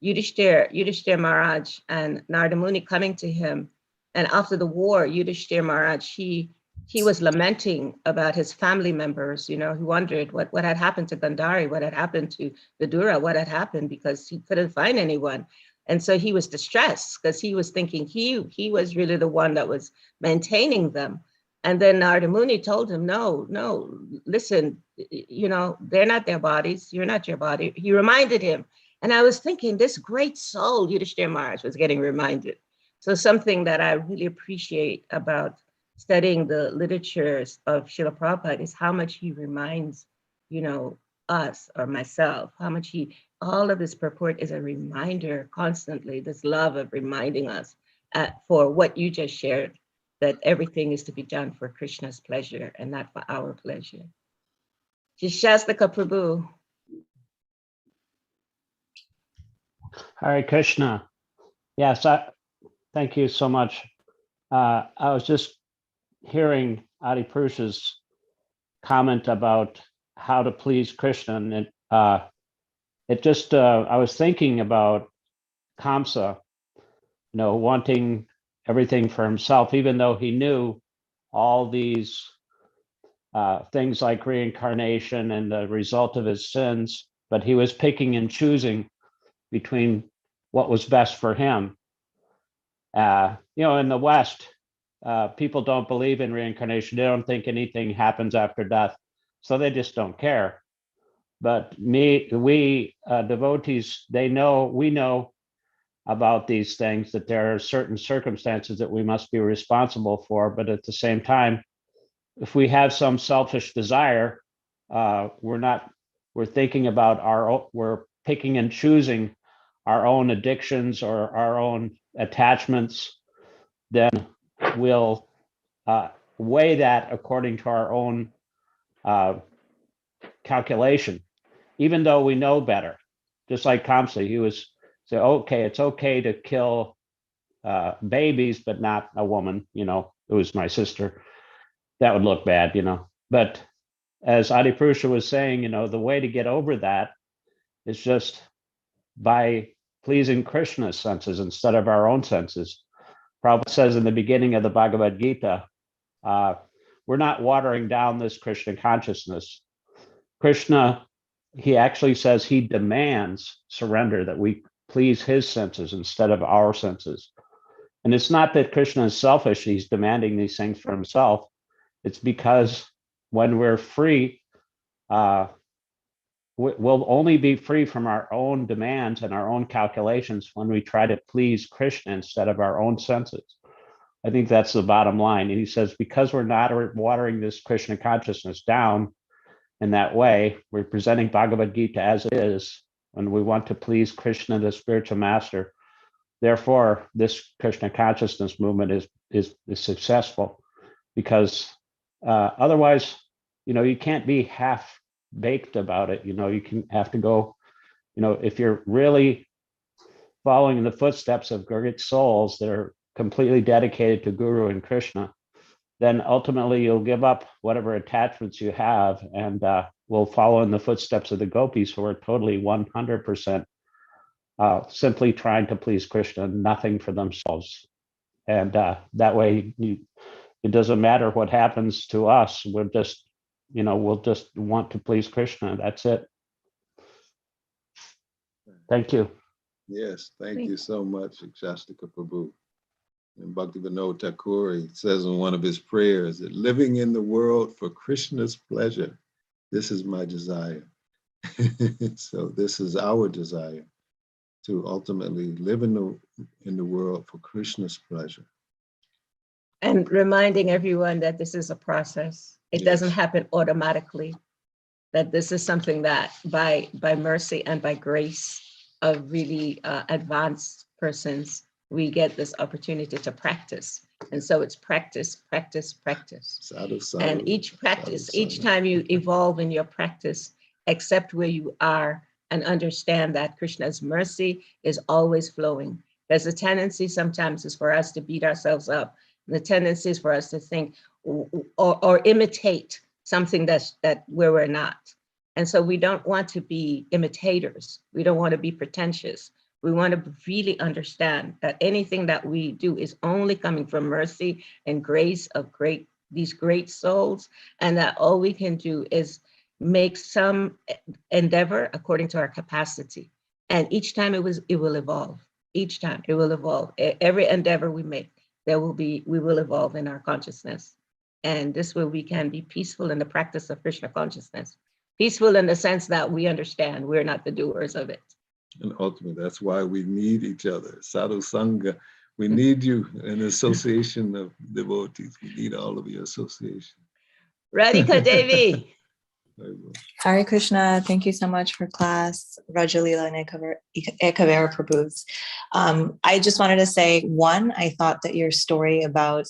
Yudhishthira Maharaj and Narada Muni coming to him. And after the war, Yudhishthira Maharaj, he was lamenting about his family members, he wondered what had happened to Gandhari, what had happened to Vidura, what had happened, because he couldn't find anyone. And so he was distressed because he was thinking he was really the one that was maintaining them. And then Narada Muni told him, no, listen, they're not their bodies. You're not your body. He reminded him. And I was thinking this great soul, Yudhishthira Maharaj, was getting reminded. So something that I really appreciate about studying the literatures of Srila Prabhupada is how much he reminds, us or myself, how much all of this purport is a reminder constantly, this love of reminding us for what you just shared, that everything is to be done for Krishna's pleasure and not for our pleasure. Shastaka Prabhu. Hare Krishna. Yes, thank you so much. I was just hearing Adipurusha's comment about how to please Krishna, and I was thinking about Kamsa, wanting everything for himself, even though he knew all these things like reincarnation and the result of his sins, but he was picking and choosing between what was best for him. In the West, people don't believe in reincarnation. They don't think anything happens after death, so they just don't care. But we devotees, we know about these things, that there are certain circumstances that we must be responsible for. But at the same time, if we have some selfish desire, we're thinking about we're picking and choosing our own addictions or our own attachments, then we'll weigh that according to our own calculation, even though we know better. Just like Kamsa, he was say, okay, it's okay to kill babies, but not a woman. You know, it was my sister. That would look bad, you know. But as Adipurusha was saying, you know, the way to get over that is just by pleasing Krishna's senses instead of our own senses. Prabhupada says in the beginning of the Bhagavad Gita, we're not watering down this Krishna consciousness. Krishna, he actually says he demands surrender, that we please his senses instead of our senses. And it's not that Krishna is selfish, he's demanding these things for himself. It's because when we're free, we'll only be free from our own demands and our own calculations when we try to please Krishna instead of our own senses. I think that's the bottom line. And he says, because we're not watering this Krishna consciousness down in that way, we're presenting Bhagavad Gita as it is, when we want to please Krishna, the spiritual master. Therefore, this Krishna consciousness movement is successful, because otherwise, you know, you can't be half baked about it. You know, you can have to go, you know, if you're really following in the footsteps of great souls that are completely dedicated to Guru and Krishna, then ultimately you'll give up whatever attachments you have and will follow in the footsteps of the gopis, who are totally 100% simply trying to please Krishna, nothing for themselves. And that way, it doesn't matter what happens to us. We'll just want to please Krishna. That's it. Thank you. Yes, thank you so much, Shastika Prabhu. And Bhaktivinoda Thakur, he says in one of his prayers that living in the world for Krishna's pleasure, this is my desire. So this is our desire, to ultimately live in the world for Krishna's pleasure. And reminding everyone that this is a process. It doesn't happen automatically, that this is something that by mercy and by grace of really advanced persons, we get this opportunity to practice. And so it's practice, practice, practice. Sadhu, sadhu, and each practice, sadhu, each sadhu. time you evolve in your practice, accept where you are and understand that Krishna's mercy is always flowing. There's a tendency sometimes is for us to beat ourselves up. And the tendency is for us to think or imitate something that where we're not. And so we don't want to be imitators. We don't want to be pretentious. We want to really understand that anything that we do is only coming from mercy and grace of these great souls, and that all we can do is make some endeavor according to our capacity. And each time it will evolve. Each time it will evolve. Every endeavor we make, we will evolve in our consciousness. And this way we can be peaceful in the practice of Krishna consciousness. Peaceful in the sense that we understand we're not the doers of it. And ultimately, that's why we need each other. Sadhu Sangha, we need you, an association of devotees. We need all of your association. Radhika Devi. Hare Krishna, thank you so much for class, Vraja, Lila, and Ekavira Prabhus. I just wanted to say, one, I thought that your story about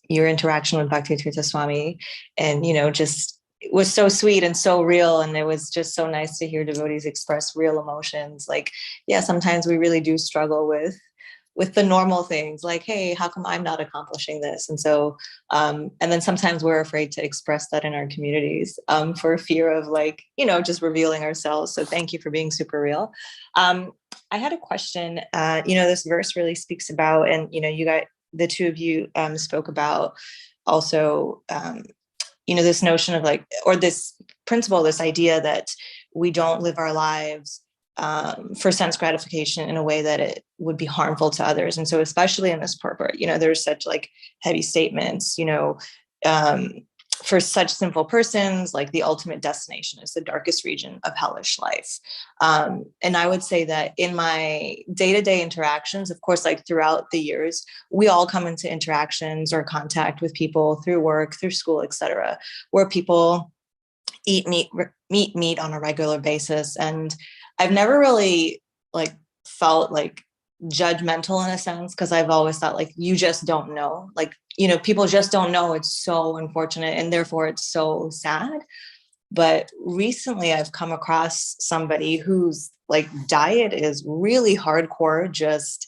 your interaction with Bhaktivedanta Swami and, just it was so sweet and so real. And it was just so nice to hear devotees express real emotions. Like, yeah, sometimes we really do struggle with the normal things like, hey, how come I'm not accomplishing this? And so, and then sometimes we're afraid to express that in our communities for fear of just revealing ourselves. So thank you for being super real. I had a question, this verse really speaks about, and, you got the two of you spoke about also, this notion of or this principle, this idea that we don't live our lives for sense gratification in a way that it would be harmful to others. And so especially in this purport, there's such heavy statements, for such simple persons, the ultimate destination is the darkest region of hellish life. And I would say that in my day-to-day interactions, of course, throughout the years, we all come into interactions or contact with people through work, through school, etc., where people eat meat on a regular basis. And I've never really felt judgmental in a sense, because I've always thought you just don't know, people just don't know. It's so unfortunate and therefore it's so sad. But recently I've come across somebody whose like diet is really hardcore, just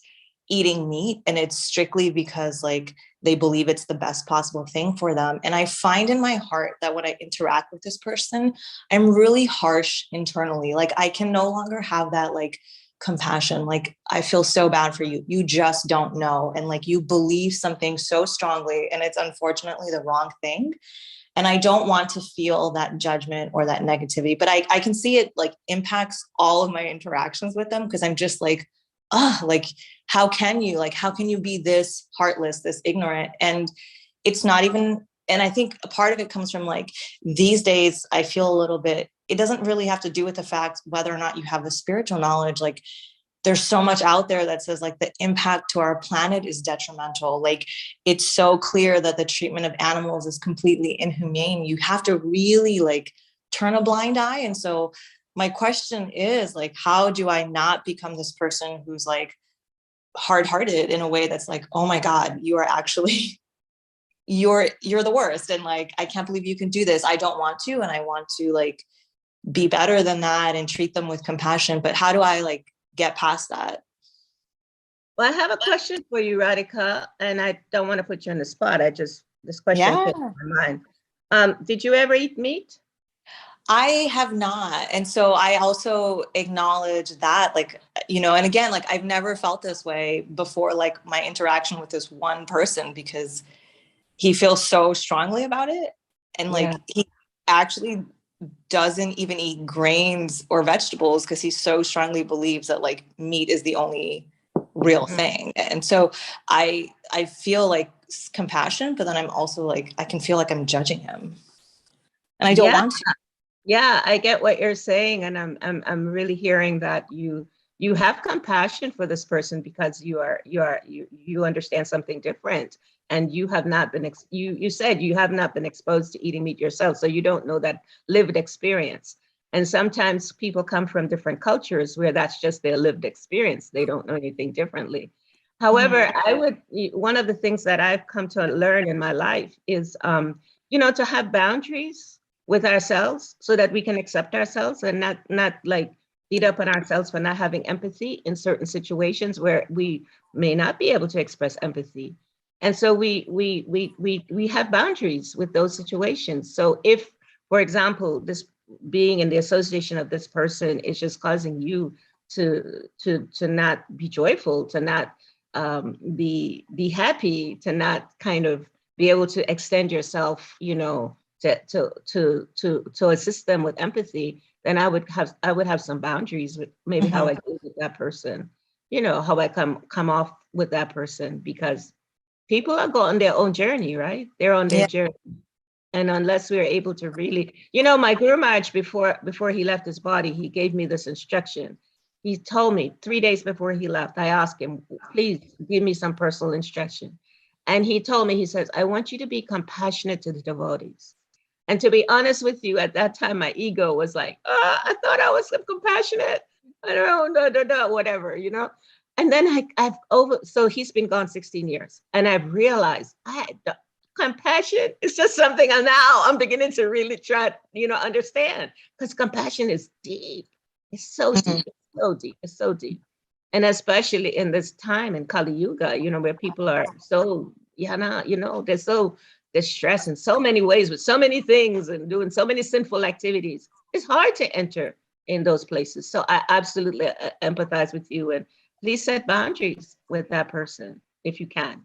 eating meat. And it's strictly because like they believe it's the best possible thing for them. And I find in my heart that when I interact with this person, I'm really harsh internally. Like I can no longer have that like compassion. Like I feel so bad for you. You just don't know. And like you believe something so strongly, and it's unfortunately the wrong thing. And I don't want to feel that judgment or that negativity, but I can see it like impacts all of my interactions with them, because I'm just like, like, how can you be this heartless, this ignorant? And it's not even, and I think a part of it comes from like, these days, I feel a little bit, it doesn't really have to do with the fact whether or not you have the spiritual knowledge. Like there's so much out there that says like the impact to our planet is detrimental. Like it's so clear that the treatment of animals is completely inhumane. You have to really like turn a blind eye. And so my question is like, how do I not become this person who's like hard-hearted in a way that's like, oh my God, you are actually, you're the worst. And like, I can't believe you can do this. I don't want to, and I want to like be better than that and treat them with compassion. But how do I like get past that? Well, I have a question for you, Radhika, and I don't want to put you on the spot. This question came to my mind. Did you ever eat meat? I have not. And so I also acknowledge that, like, you know, and again, like I've never felt this way before, like my interaction with this one person, because he feels so strongly about it. And like, he actually doesn't even eat grains or vegetables because he so strongly believes that like meat is the only real thing. And so I feel like compassion, but then I'm also like, I can feel like I'm judging him, and I don't want to. Yeah, I get what you're saying, and I'm really hearing that you have compassion for this person because you understand something different, and you have not been you said you have not been exposed to eating meat yourself, so you don't know that lived experience. And sometimes people come from different cultures where that's just their lived experience. They don't know anything differently. However, one of the things that I've come to learn in my life is, to have boundaries with ourselves so that we can accept ourselves and not like beat up on ourselves for not having empathy in certain situations where we may not be able to express empathy. And so we have boundaries with those situations. So if, for example, this being in the association of this person is just causing you to not be joyful, to not be happy, to not kind of be able to extend yourself, to assist them with empathy, then I would have some boundaries with maybe how I deal with that person, how I come off with that person, because people are going their own journey, right? They're on their journey. And unless we're able to really, my Guru Maharaj, before he left his body, he gave me this instruction. He told me 3 days before he left, I asked him, please give me some personal instruction. And he told me, he says, I want you to be compassionate to the devotees. And to be honest with you, at that time, my ego was like, I thought I was compassionate. I don't know, whatever, And then so he's been gone 16 years. And I've realized compassion is just something I'm beginning to really try, understand. Because compassion is deep. It's so deep. It's so deep. It's so deep. And especially in this time in Kali Yuga, where people are so, they're so distressed in so many ways with so many things and doing so many sinful activities. It's hard to enter in those places. So I absolutely empathize with you, and please set boundaries with that person if you can.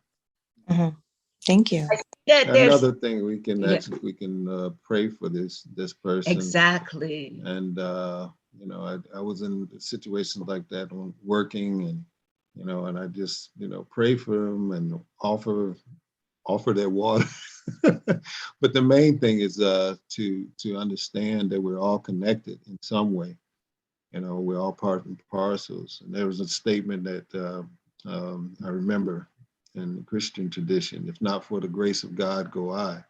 Thank you. Another thing, we can pray for this person. Exactly. And I was in situations like that when working, and and I just pray for them and offer their water. But the main thing is to understand that we're all connected in some way. We're all part and parcels. And there was a statement that I remember in the Christian tradition: if not for the grace of God, go I.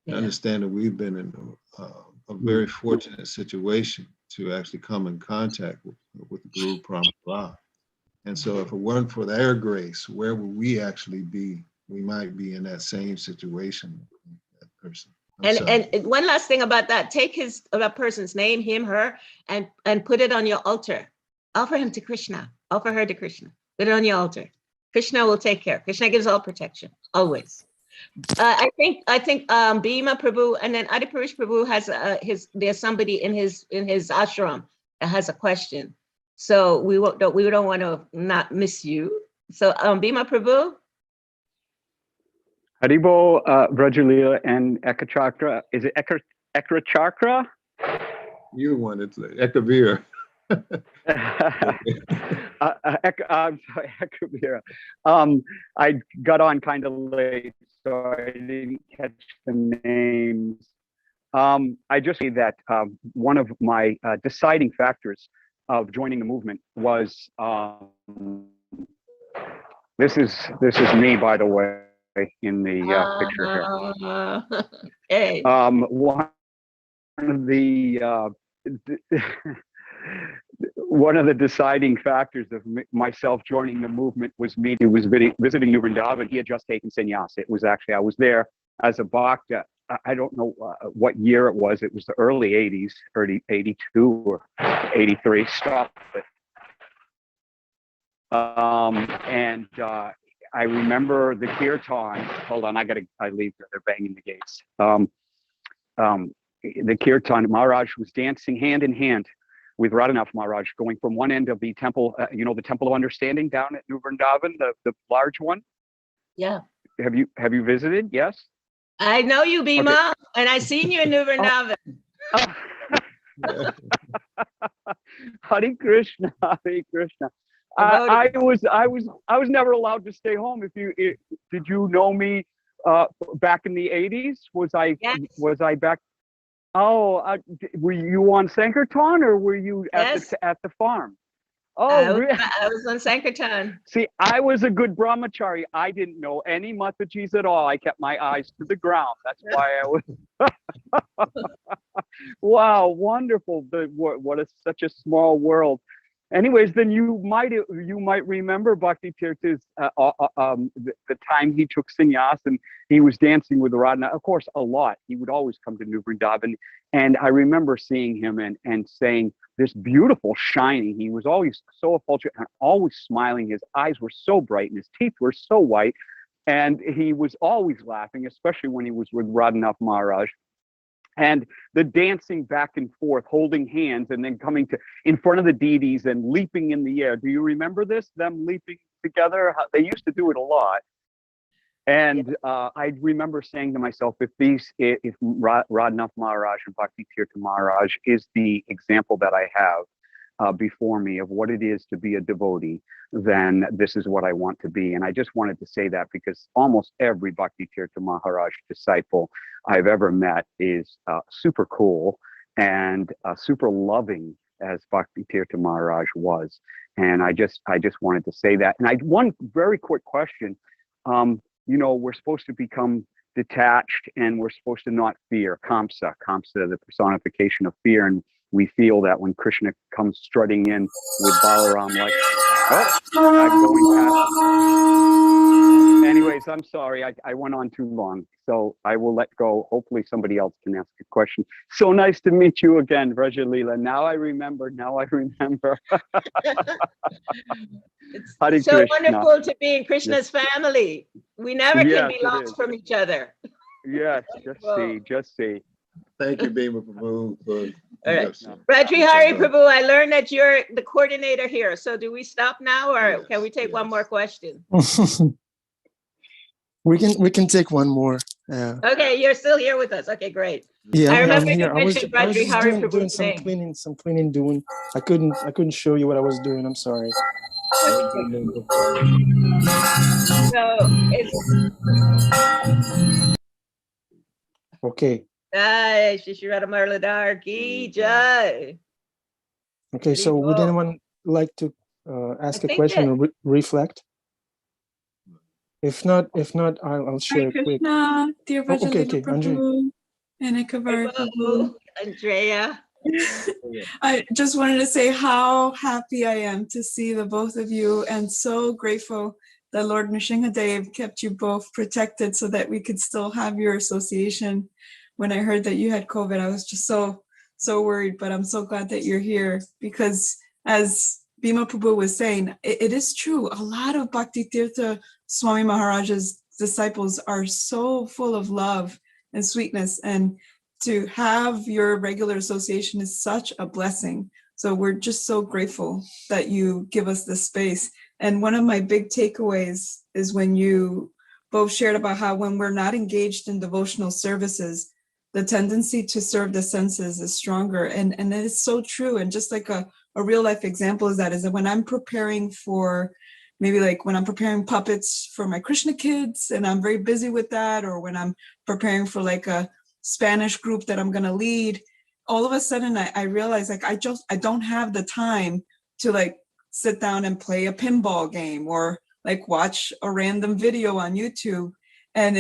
I understand that we've been in a very fortunate situation to actually come in contact with the Guru Prabhus. And so if it weren't for their grace, where would we actually be? We might be in that same situation with that person. I'm sorry. And one last thing about that, take that person's name, him, her, and put it on your altar. Offer him to Krishna. Offer her to Krishna. Put it on your altar. Krishna will take care. Krishna gives all protection, always. I think Bhima Prabhu and then Adipurush Prabhu has there's somebody in his ashram that has a question. So we don't want to not miss you. So Bhima Prabhu. Haribo, Vraja, Lila, and Ekachakra. Is it Ekachakra? You wanted to Ekavira. I'm sorry, Ekavira. I got on kind of late, so I didn't catch the names. I just say that one of my deciding factors of joining the movement was this is me, by the way, in the picture here. Hey. One of the deciding factors of myself joining the movement was me who was visiting New Vrindavan. He had just taken sannyas. It was actually, I was there as a bhakta. I don't know what year it was. It was the early 80s, early 82 or 83. Stop it. And I remember the kirtan. Hold on, I leave. They're banging the gates. The kirtan, Maharaj was dancing hand in hand with Radhanath Maharaj, going from one end of the temple, the Temple of Understanding down at New Vrindavan, the large one. Yeah. Have you visited? Yes. I know you, Bhima, Okay. and I seen you in New Vrindavan. Hare Krishna, Hare Krishna. I was never allowed to stay home. Did you know me back in the 80s? Was I back? Oh, were you on Sankirtan or were you at the farm? Oh, really? I was on Sankirtan. See, I was a good brahmachari. I didn't know any Matajis at all. I kept my eyes to the ground. That's why I was. Wow, wonderful! Such a small world. Anyways, then you might remember Bhakti Tirtha's the time he took sannyas and he was dancing with Radha. Of course, a lot. He would always come to New Vrindavan, and I remember seeing him and saying this beautiful shining. He was always so effulgent and always smiling. His eyes were so bright and his teeth were so white, and he was always laughing, especially when he was with Radhanath Maharaj. And the dancing back and forth, holding hands, and then coming to in front of the deities and leaping in the air. Do you remember this? Them leaping together? They used to do it a lot. And I remember saying to myself, if Radhanath Maharaj and Bhakti Tirtha Maharaj is the example that I have before me of what it is to be a devotee, then this is what I want to be. And I just wanted to say that because almost every Bhakti Tirtha Maharaj disciple I've ever met is super cool and super loving as Bhakti Tirtha Maharaj was. And I just wanted to say that. And one very quick question. We're supposed to become detached and we're supposed to not fear. Kamsa, the personification of fear. And we feel that when Krishna comes strutting in with Balaram, like, I'm going past. Anyways, I'm sorry. I went on too long. So I will let go. Hopefully somebody else can ask a question. So nice to meet you again, Vraja Lila. Now I remember. It's so wonderful to be in Krishna's family. We never can be lost from each other. Yes, just see. Thank you, Bhima Prabhu. All right. Rajri Hari Prabhu, I learned that you're the coordinator here. So do we stop now or can we take one more question? We can take one more. Okay, you're still here with us. Okay, great. Yeah, I remember I'm you here. I was mentioned Rajri just Hari doing Prabhu's some name. cleaning doing. I couldn't show you what I was doing. I'm sorry. So Okay. Jai Shri Radha Murladhar ki jai. Okay, so would anyone like to ask a question or reflect? If not, I'll share Hare quick. Krishna, dear Vraja okay, Prabhu, Andre. and Ekavira Prabhu. Andrea. I just wanted to say how happy I am to see the both of you and so grateful that Lord Nrsimhadev kept you both protected so that we could still have your association when I heard that you had COVID, I was just so worried, but I'm so glad that you're here, because as Bhima Prabhu was saying, it is true. A lot of Bhakti Tirtha Swami Maharaja's disciples are so full of love and sweetness, and to have your regular association is such a blessing. So we're just so grateful that you give us this space. And one of my big takeaways is when you both shared about how when we're not engaged in devotional services, the tendency to serve the senses is stronger. And that is so true. And just like a real life example is that when I'm preparing for, maybe like when I'm preparing puppets for my Krishna kids and I'm very busy with that, or when I'm preparing for like a Spanish group that I'm gonna lead, all of a sudden I realize like I don't have the time to like sit down and play a pinball game or like watch a random video on YouTube. And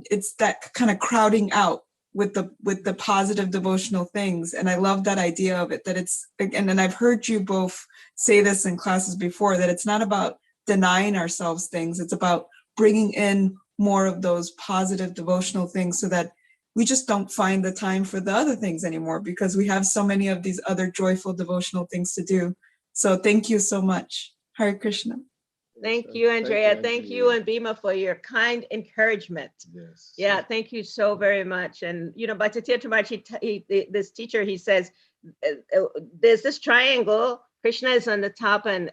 it's that kind of crowding out with the positive devotional things. And I love that idea of it, that it's, and I've heard you both say this in classes before, that it's not about denying ourselves things. It's about bringing in more of those positive devotional things so that we just don't find the time for the other things anymore, because we have so many of these other joyful devotional things to do. So thank you so much. Hare Krishna. Thank you, Andrea. Thank you, and Bhima, for your kind encouragement. Yes. Yeah, thank you so very much. And, you know, Bhattacharya Maharaj, this teacher, he says, there's this triangle. Krishna is on the top, and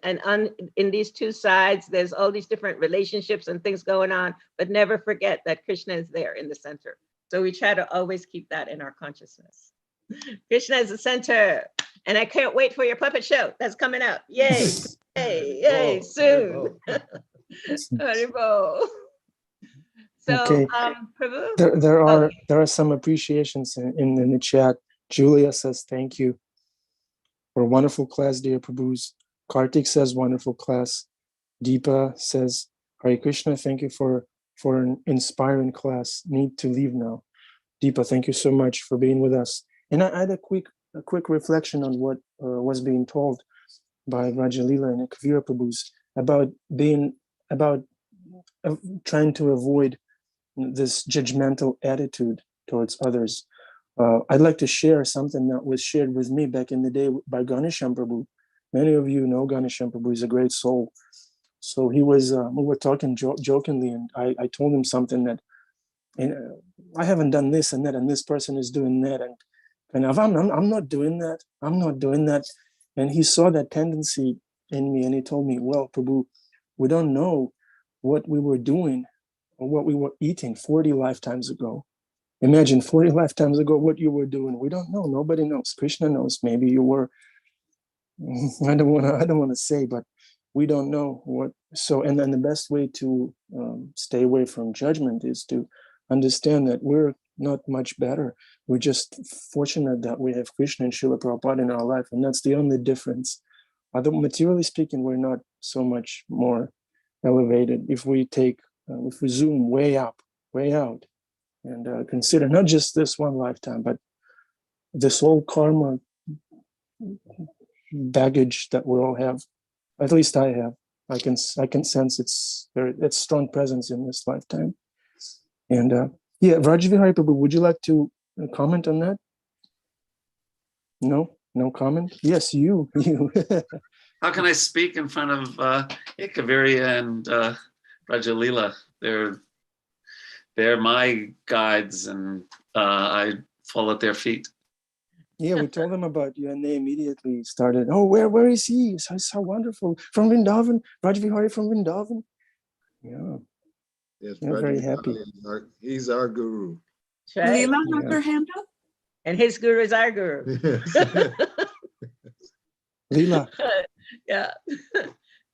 in these two sides, there's all these different relationships and things going on, but never forget that Krishna is there in the center. So we try to always keep that in our consciousness. Krishna is the center. And I can't wait for your puppet show that's coming up. Yay, yay, soon. Haribo. So, Okay. Prabhu? There are some appreciations in the chat. Julia says, thank you for a wonderful class, dear Prabhus. Kartik says, wonderful class. Deepa says, Hare Krishna, thank you for an inspiring class. Need to leave now. Deepa, thank you so much for being with us. And I had a quick reflection on what was being told by Vraja, Lila, and Ekavira Prabhus about trying to avoid this judgmental attitude towards others. I'd like to share something that was shared with me back in the day by Ganesham Prabhu. Many of you know Ganesham Prabhu is a great soul. So he was, we were talking jokingly, and I told him something that, I haven't done this and that, and this person is doing that, and I'm not doing that. I'm not doing that. And he saw that tendency in me, and he told me, well, Prabhu, we don't know what we were doing or what we were eating 40 lifetimes ago. Imagine 40 lifetimes ago what you were doing. We don't know. Nobody knows. Krishna knows. Maybe you were, I don't want to say, but we don't know what. So, and then the best way to stay away from judgment is to understand that we're not much better. We're just fortunate that we have Krishna and Srila Prabhupada in our life, and that's the only difference. Although materially speaking, we're not so much more elevated. If we zoom way up, way out, and consider not just this one lifetime, but this whole karma baggage that we all have. At least I have. I can sense its strong presence in this lifetime. And yeah, Vrajavihari Prabhu, would you like to comment on that? No comment. Yes, you. How can I speak in front of Ekavira and Vraja Lila? They're my guides, and I fall at their feet. Yeah, we told them about you, and they immediately started, oh, where is he? So wonderful. From Vrindavan, Vrajavihari from Vrindavan. Yeah. Yes, We're very happy. He's our guru. Right. Lila has her hand up. And his guru is our guru. Yes. Lila. Yeah.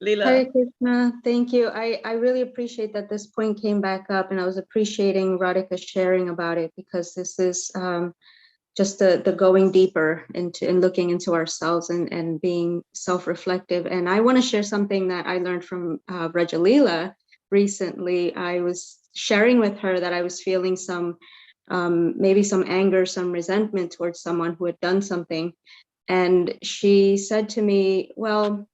Lila. Hare Krishna, thank you. I really appreciate that this point came back up, and I was appreciating Radhika sharing about it, because this is just the going deeper into and looking into ourselves and being self-reflective. And I want to share something that I learned from Vraja Lila recently. I was sharing with her that I was feeling some maybe some anger, some resentment towards someone who had done something. And she said to me, well,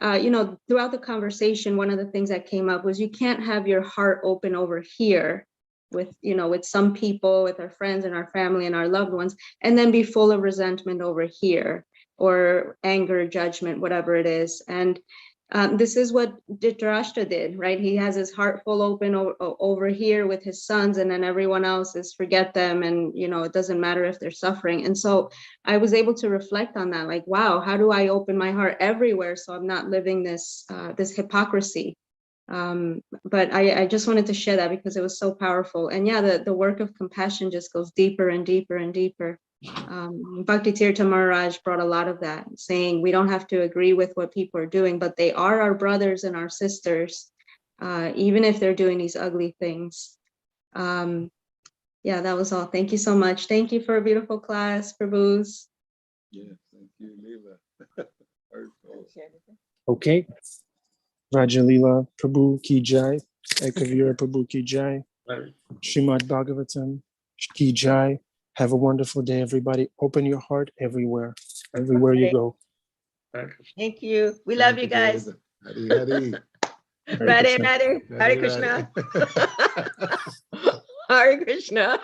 throughout the conversation, one of the things that came up was, you can't have your heart open over here with with some people, with our friends and our family and our loved ones, and then be full of resentment over here, or anger, judgment, whatever it is. And this is what Dhritarashtra did, right? He has his heart full open over here with his sons, and then everyone else is forget them, and it doesn't matter if they're suffering. And so I was able to reflect on that, like, wow, how do I open my heart everywhere so I'm not living this this hypocrisy? But I just wanted to share that because it was so powerful. And yeah, the work of compassion just goes deeper and deeper and deeper. Bhakti Tirtha Maharaj brought a lot of that, saying we don't have to agree with what people are doing, but they are our brothers and our sisters, even if they're doing these ugly things. Yeah, that was all. Thank you so much. Thank you for a beautiful class, Prabhus. Yeah, thank you, Lila. Okay. Vraja Lila Prabhu ki jai, Ekavira Prabhu ki jai, Srimad Bhagavatam ki jai. Have a wonderful day, everybody. Open your heart everywhere you go. Thank you. We love you guys. Hari Hari. Radhe, Radhe. Hare Krishna. Hare Krishna.